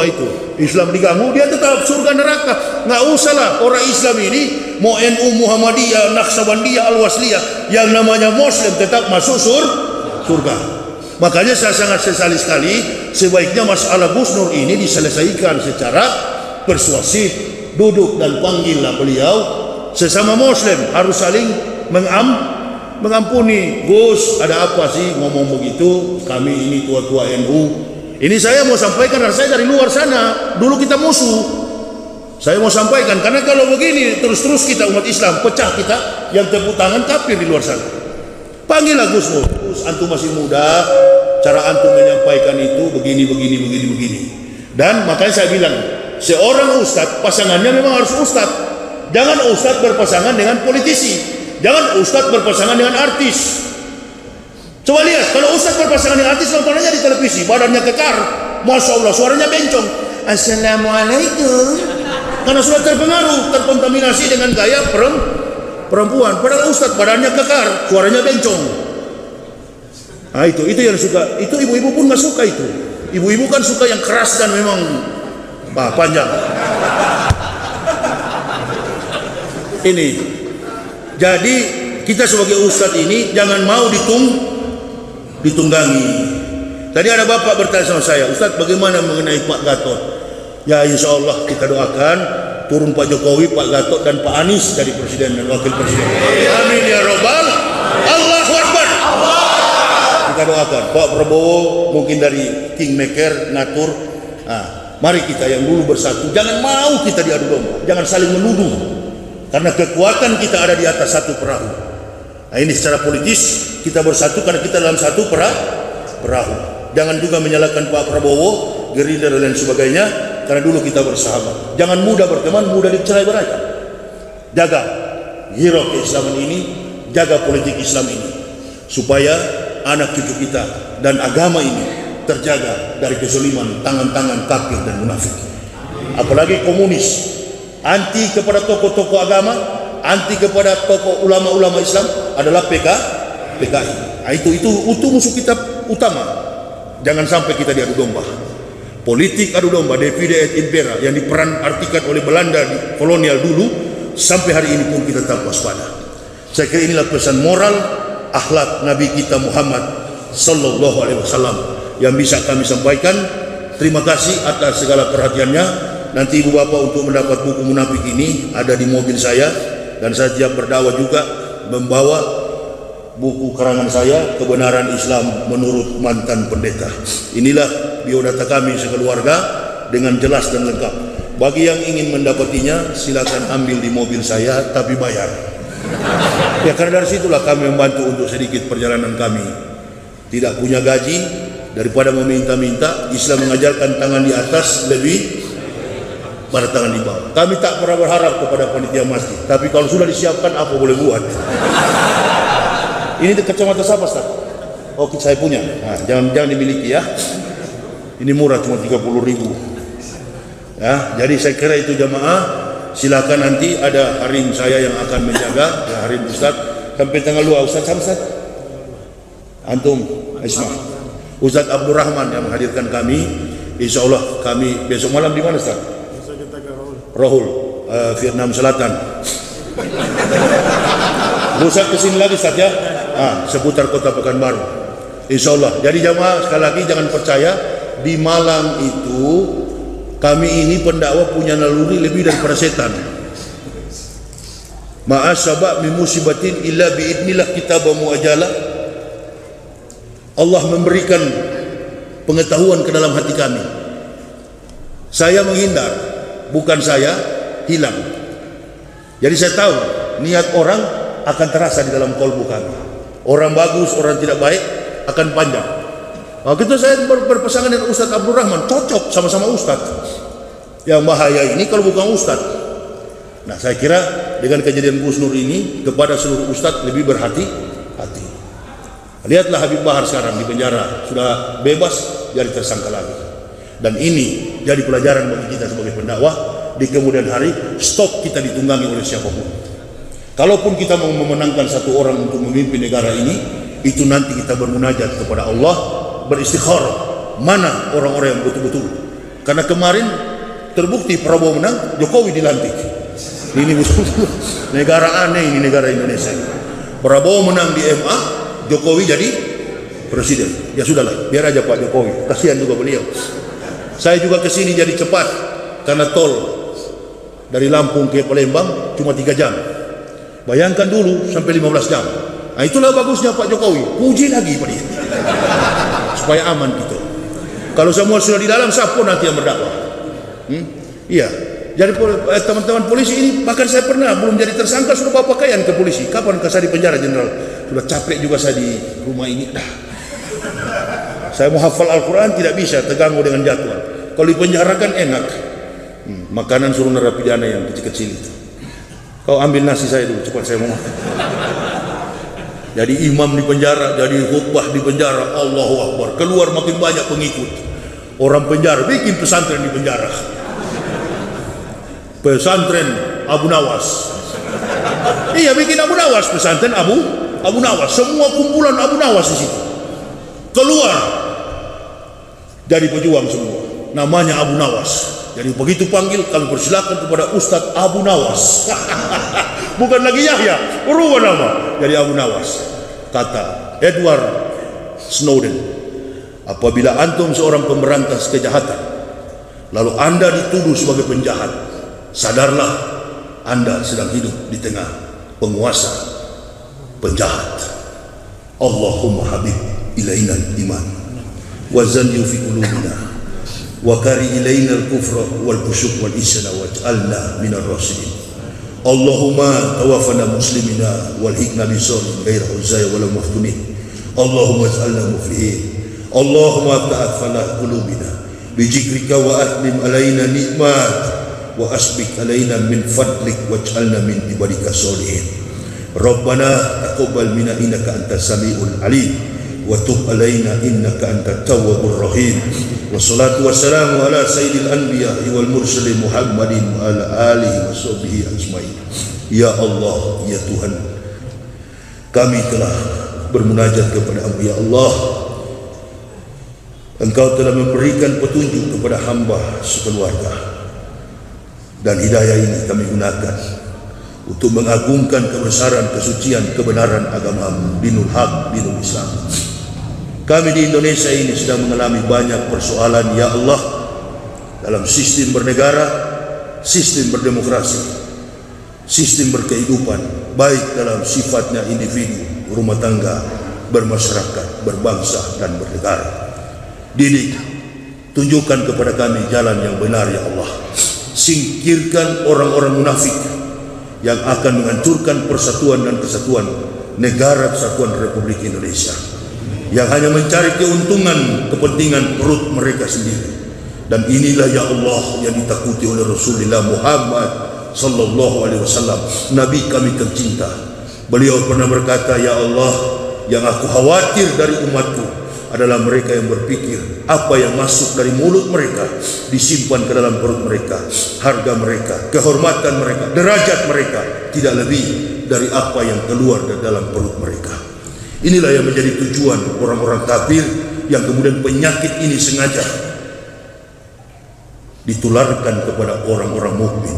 itu. Islam diganggu dia tetap surga neraka. Nggak usah lah orang Islam ini mau NU, Muhammadiyah, Naqsabandiyah, Al-Wasliyah, yang namanya Muslim tetap masuk surga. Makanya saya sangat sesali sekali, sebaiknya masalah Gus Nur ini diselesaikan secara persuasif, duduk dan panggillah beliau sesama Muslim, harus saling mengampuni. Gus, ada apa sih ngomong begitu? Kami ini tua-tua NU. Ini saya mau sampaikan, saya dari luar sana, dulu kita musuh. Saya mau sampaikan, karena kalau begini terus-terus kita umat Islam pecah, kita yang tepuk tangan kafir di luar sana. Panggillah Gus Nur. Gus, antum masih muda, cara antum menyampaikan itu begini. Dan makanya saya bilang, seorang ustadz pasangannya memang harus ustadz. Jangan ustadz berpasangan dengan politisi, jangan ustadz berpasangan dengan artis. Coba lihat, kalau ustadz berpasangan dengan artis, nontonannya di televisi, badannya kekar, masya Allah, suaranya bencong, assalamualaikum, karena sudah terpengaruh, terkontaminasi dengan gaya perempuan. Padahal ustadz badannya kekar, suaranya bencong. Nah itu yang suka, itu ibu-ibu pun nggak suka itu. Ibu-ibu kan suka yang keras dan memang panjang. Ini, jadi kita sebagai ustadz ini jangan mau ditunggangi. Tadi ada bapak bertanya sama saya, Ustadz bagaimana mengenai Pak Gatot? Ya insya Allah kita doakan turun Pak Jokowi, Pak Gatot dan Pak Anies dari presiden dan wakil presiden. Amin ya robbal. Allahu Akbar. Kita doakan Pak Prabowo mungkin dari Kingmaker ngatur. Mari kita yang dulu bersatu, jangan mau kita diadu domba, jangan saling menuduh, karena kekuatan kita ada di atas satu perahu. Nah ini secara politis kita bersatu karena kita dalam satu perahu. Jangan juga menyalahkan Pak Prabowo, Gerindra dan lain sebagainya, karena dulu kita bersahabat. Jangan mudah berteman, mudah dicerai berai. Jaga hero keislaman ini, jaga politik Islam ini, supaya anak cucu kita dan agama ini terjaga dari kezaliman tangan-tangan kafir dan munafik. Apalagi komunis, anti kepada tokoh-tokoh agama, anti kepada tokoh ulama-ulama Islam adalah PKI. Nah, itu musuh kita utama. Jangan sampai kita diadu domba. Politik adu domba, divide et impera, yang diperanartikan oleh Belanda di kolonial dulu, sampai hari ini pun kita tetap waspada. Saya kira inilah pesan moral akhlak Nabi kita Muhammad sallallahu alaihi wasallam yang bisa kami sampaikan. Terima kasih atas segala perhatiannya. Nanti ibu bapak untuk mendapat buku munafik ini ada di mobil saya, dan saya siap berdakwah juga membawa buku karangan saya, Kebenaran Islam Menurut Mantan Pendeta. Inilah biodata kami sekeluarga dengan jelas dan lengkap. Bagi yang ingin mendapatinya silakan ambil di mobil saya, tapi bayar. Ya karena dari situlah kami membantu untuk sedikit perjalanan kami. Tidak punya gaji, daripada meminta-minta, Islam mengajarkan tangan di atas lebih pada tangan di bawah. Kami tak pernah berharap kepada panitia masjid, tapi kalau sudah disiapkan apa boleh buat. Ini kacamata siapa, Ustaz? Oh, saya punya. Nah, jangan dimiliki ya. Ini murah, cuma 30.000. Ya, jadi saya kira itu jamaah. Silakan nanti ada harim saya yang akan menjaga, ya, harim Ustaz sampai tanggal 2. Ustaz sama Ustaz? Antum, Isma. Ustaz Abdul Rahman yang menghadirkan kami. Insya Allah kami besok malam di mana, Ustaz? Rahul, Vietnam Selatan. Ustaz kesini lagi, Ustaz ya. Seputar kota Pekanbaru, insya Allah. Jadi jamaah sekali lagi jangan percaya di Malang itu kami ini pendakwah punya naluri lebih daripada setan. Ma'asaba min musibatin illa biidnillah kitabamu ajalah. Allah memberikan pengetahuan ke dalam hati kami. Saya menghindar, bukan saya hilang. Jadi saya tahu niat orang akan terasa di dalam kolbu kami. Orang bagus, orang tidak baik akan panjang. Waktu itu saya berpasangan dengan Ustaz Abdul Rahman, cocok sama-sama Ustaz. Yang bahaya ini kalau bukan Ustaz. Nah saya kira dengan kejadian Gus Nur ini kepada seluruh Ustaz lebih berhati-hati. Lihatlah Habib Bahar sekarang di penjara, sudah bebas, jadi tersangka lagi. Dan ini jadi pelajaran bagi kita sebagai pendakwah. Di kemudian hari stop kita ditunggangi oleh siapapun. Kalaupun kita mau memenangkan satu orang untuk memimpin negara ini, itu nanti kita bermunajat kepada Allah, beristikharah mana orang-orang yang betul-betul. Karena kemarin terbukti Prabowo menang, Jokowi dilantik. Ini betul-betul negara aneh ini, negara Indonesia. Prabowo menang di MA, Jokowi jadi presiden. Ya sudahlah, biar aja Pak Jokowi, kasihan juga beliau. Saya juga kesini jadi cepat karena tol dari Lampung ke Palembang cuma 3 jam. Bayangkan dulu sampai 15 jam. Nah itulah bagusnya Pak Jokowi, puji lagi Pak dia, supaya aman gitu. Kalau semua sudah di dalam, siapa nanti yang berdakwah? Iya. Jadi teman-teman polisi ini, bahkan saya pernah belum jadi tersangka sudah bawa pakaian ke polisi. Kapan saya di penjara, Jenderal? Sudah capek juga saya di rumah ini. Saya mau hafal Al-Quran tidak bisa, terganggu dengan jadwal. Kalau di penjara kan enak. Makanan suruh narapidana yang kecil-kecil itu. Kau ambil nasi saya dulu, cepat saya mau makan. Jadi imam di penjara, jadi khutbah di penjara, Allahu Akbar. Keluar makin banyak pengikut. Orang penjara bikin pesantren di penjara. Pesantren Abu Nawas. Iya, bikin Abu Nawas, pesantren Abu Nawas. Semua kumpulan Abu Nawas di situ. Keluar jadi pejuang semua. Namanya Abu Nawas. Jadi begitu panggil, kami persilakan kepada Ustadz Abu Nawas. Bukan lagi Yahya, berubah nama jadi Abu Nawas. Kata Edward Snowden, apabila antum seorang pemberantas kejahatan, lalu anda dituduh sebagai penjahat, sadarlah anda sedang hidup di tengah penguasa penjahat. Allahumma habib ilaina iman wa zanyu fi qulubina wa kari ilaina al-kufra wal fusuq wal isyan waj'alna minar rasyidin. Allahumma tawaffana muslimina wal hikna bisalih ghaira uzaya wala maftunin. Allahumma ij'alna muflihin. Allahumma ta'affana qulubina bijikrika wa ahlim alaina nikmat wa asbik alaina min fadlik waj'alna min ibadika sholihin. Rabbana taqabbal minna innaka antas samiul alim wa tub alaina innaka antat tawwabur rahim. Wassalatu wassalamu ala sayyidil anbiya wal mursalin Muhammadin wa ala alihi wa sahbihi ajmain. Ya Allah, ya Tuhan, kami telah bermunajat kepada-Mu. Ya Allah, Engkau telah memberikan petunjuk kepada hamba sekeluarga, dan hidayah ini kami gunakan untuk mengagungkan kebesaran, kesucian, kebenaran agama-Mu, dinul haq, dinul Islam. Kami di Indonesia ini sedang mengalami banyak persoalan, ya Allah, dalam sistem bernegara, sistem berdemokrasi, sistem berkehidupan, baik dalam sifatnya individu, rumah tangga, bermasyarakat, berbangsa, dan bernegara. Didik, tunjukkan kepada kami jalan yang benar, ya Allah. Singkirkan orang-orang munafik yang akan menghancurkan persatuan dan kesatuan negara kesatuan Republik Indonesia, yang hanya mencari keuntungan, kepentingan perut mereka sendiri. Dan inilah, ya Allah, yang ditakuti oleh Rasulullah Muhammad sallallahu alaihi wasallam, Nabi kami tercinta. Beliau pernah berkata, ya Allah, yang aku khawatir dari umatku adalah mereka yang berpikir apa yang masuk dari mulut mereka disimpan ke dalam perut mereka. Harga mereka, kehormatan mereka, derajat mereka tidak lebih dari apa yang keluar dari dalam perut mereka. Inilah yang menjadi tujuan orang-orang kafir, yang kemudian penyakit ini sengaja ditularkan kepada orang-orang mukmin.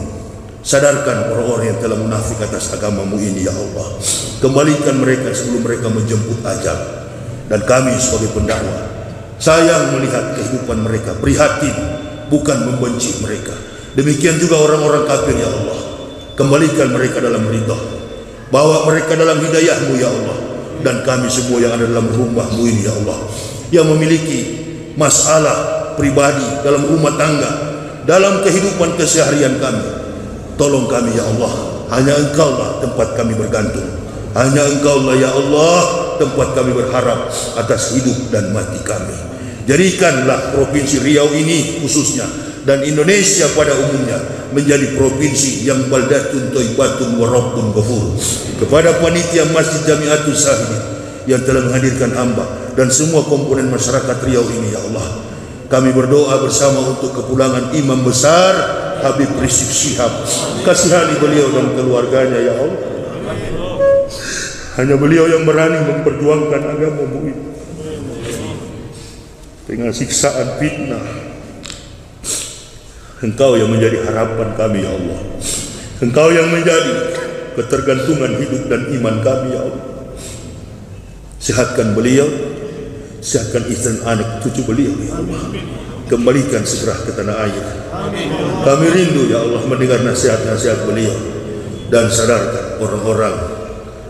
Sadarkan orang-orang yang telah munafik atas agama-Mu ini, ya Allah. Kembalikan mereka sebelum mereka menjemput ajal. Dan kami sebagai pendakwah sayang melihat kehidupan mereka, prihatin, bukan membenci mereka. Demikian juga orang-orang kafir, ya Allah. Kembalikan mereka dalam ridha, bawa mereka dalam hidayah-Mu, ya Allah. Dan kami semua yang ada dalam rumah-Mu ini, ya Allah, yang memiliki masalah pribadi dalam rumah tangga, dalam kehidupan keseharian kami, tolong kami, ya Allah. Hanya Engkau-lah tempat kami bergantung. Hanya Engkau-lah, ya Allah, tempat kami berharap atas hidup dan mati kami. Jadikanlah Provinsi Riau ini khususnya, dan Indonesia pada umumnya, menjadi provinsi yang baldatun thayyibatun wa rabbun ghafur. Kepada panitia Masjid Jamiatul Sahidin yang telah menghadirkan hamba dan semua komponen masyarakat Riau ini, ya Allah, kami berdoa bersama untuk kepulangan Imam Besar Habib Rizik Syihab. Kasihani beliau dan keluarganya, ya Allah. Hanya beliau yang berani memperjuangkan agama-Mu ini dengan siksaan fitnah. Engkau yang menjadi harapan kami, ya Allah. Engkau yang menjadi ketergantungan hidup dan iman kami, ya Allah. Sehatkan beliau, sehatkan istri anak cucu beliau, ya Allah. Kembalikan segera ke tanah air. Kami rindu, ya Allah, mendengar nasihat-nasihat beliau, dan sadarkan orang-orang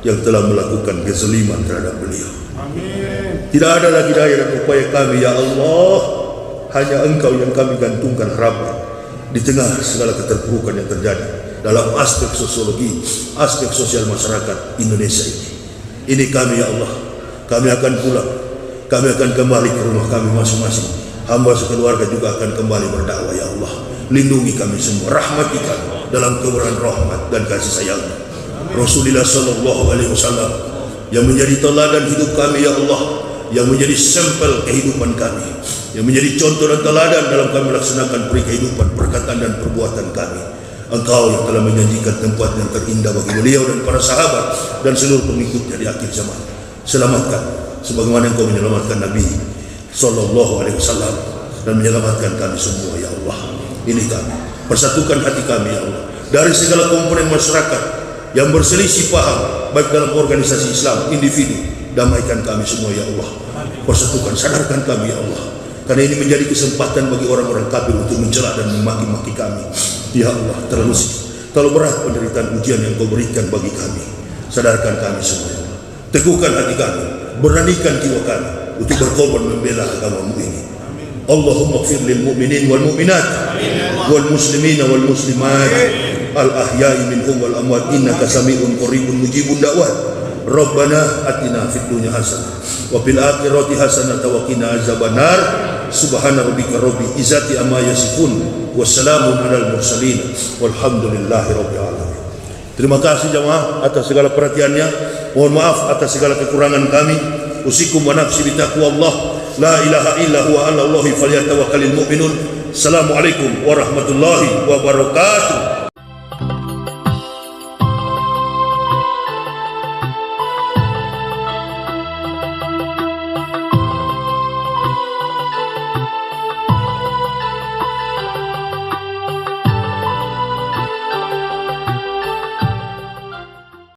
yang telah melakukan kezaliman terhadap beliau. Tidak ada lagi daya dan upaya kami, ya Allah. Hanya Engkau yang kami gantungkan harapan di tengah segala keterpurukan yang terjadi dalam aspek sosiologi, aspek sosial masyarakat Indonesia ini. Ini kami, ya Allah. Kami akan pulang kami akan kembali ke rumah kami masing-masing. Hamba sekeluarga juga akan kembali berdakwah. Ya Allah, lindungi kami semua, rahmati kami dalam kebenaran rahmat dan kasih sayang Rasulullah sallallahu alaihi wasallam yang menjadi teladan hidup kami. Ya Allah, yang menjadi sampel kehidupan kami, yang menjadi contoh dan teladan dalam kami melaksanakan peri kehidupan, perkataan dan perbuatan kami. Engkau yang telah menjanjikan tempat yang terindah bagi beliau dan para sahabat dan seluruh pengikutnya di akhir zaman. Selamatkan sebagaimana Engkau menyelamatkan Nabi sallallahu alaihi wasallam dan menyelamatkan kami semua. Ya Allah, ini kami, persatukan hati kami. Ya Allah, dari segala komponen masyarakat yang berselisih paham baik dalam organisasi Islam, individu, damaikan kami semua. Ya Allah, persatukan, sadarkan kami. Ya Allah, karena ini menjadi kesempatan bagi orang-orang kafir untuk mencela dan memaki-maki kami. Ya Allah, terlalu berat penderitaan ujian yang Kau berikan bagi kami. Sadarkan kami semua. Ya Allah, teguhkan hati kami, beranikan jiwa kami untuk berkorban membela agama-Mu ini. Allahumma ighfir lil mu'minin wal mu'minat wal muslimin wal muslimat al ahya'i minhum wal amwat innaka sami'un qaribun mujibun da'wat. Rabbana atina fid dunya hasanah wa fil akhirati hasanah wa qina azabannar. Subhana rabbika rabbil izzati amma yasifun wassalamun alal mursalin walhamdulillahi rabbil alamin. Terima kasih jamaah atas segala perhatiannya. Mohon maaf atas segala kekurangan kami. Usikum wa nafsi bitaqwallah. La ilaha illa huwa 'ala Allahi falyatawakkalul mu'minun. Assalamualaikum warahmatullahi wabarakatuh.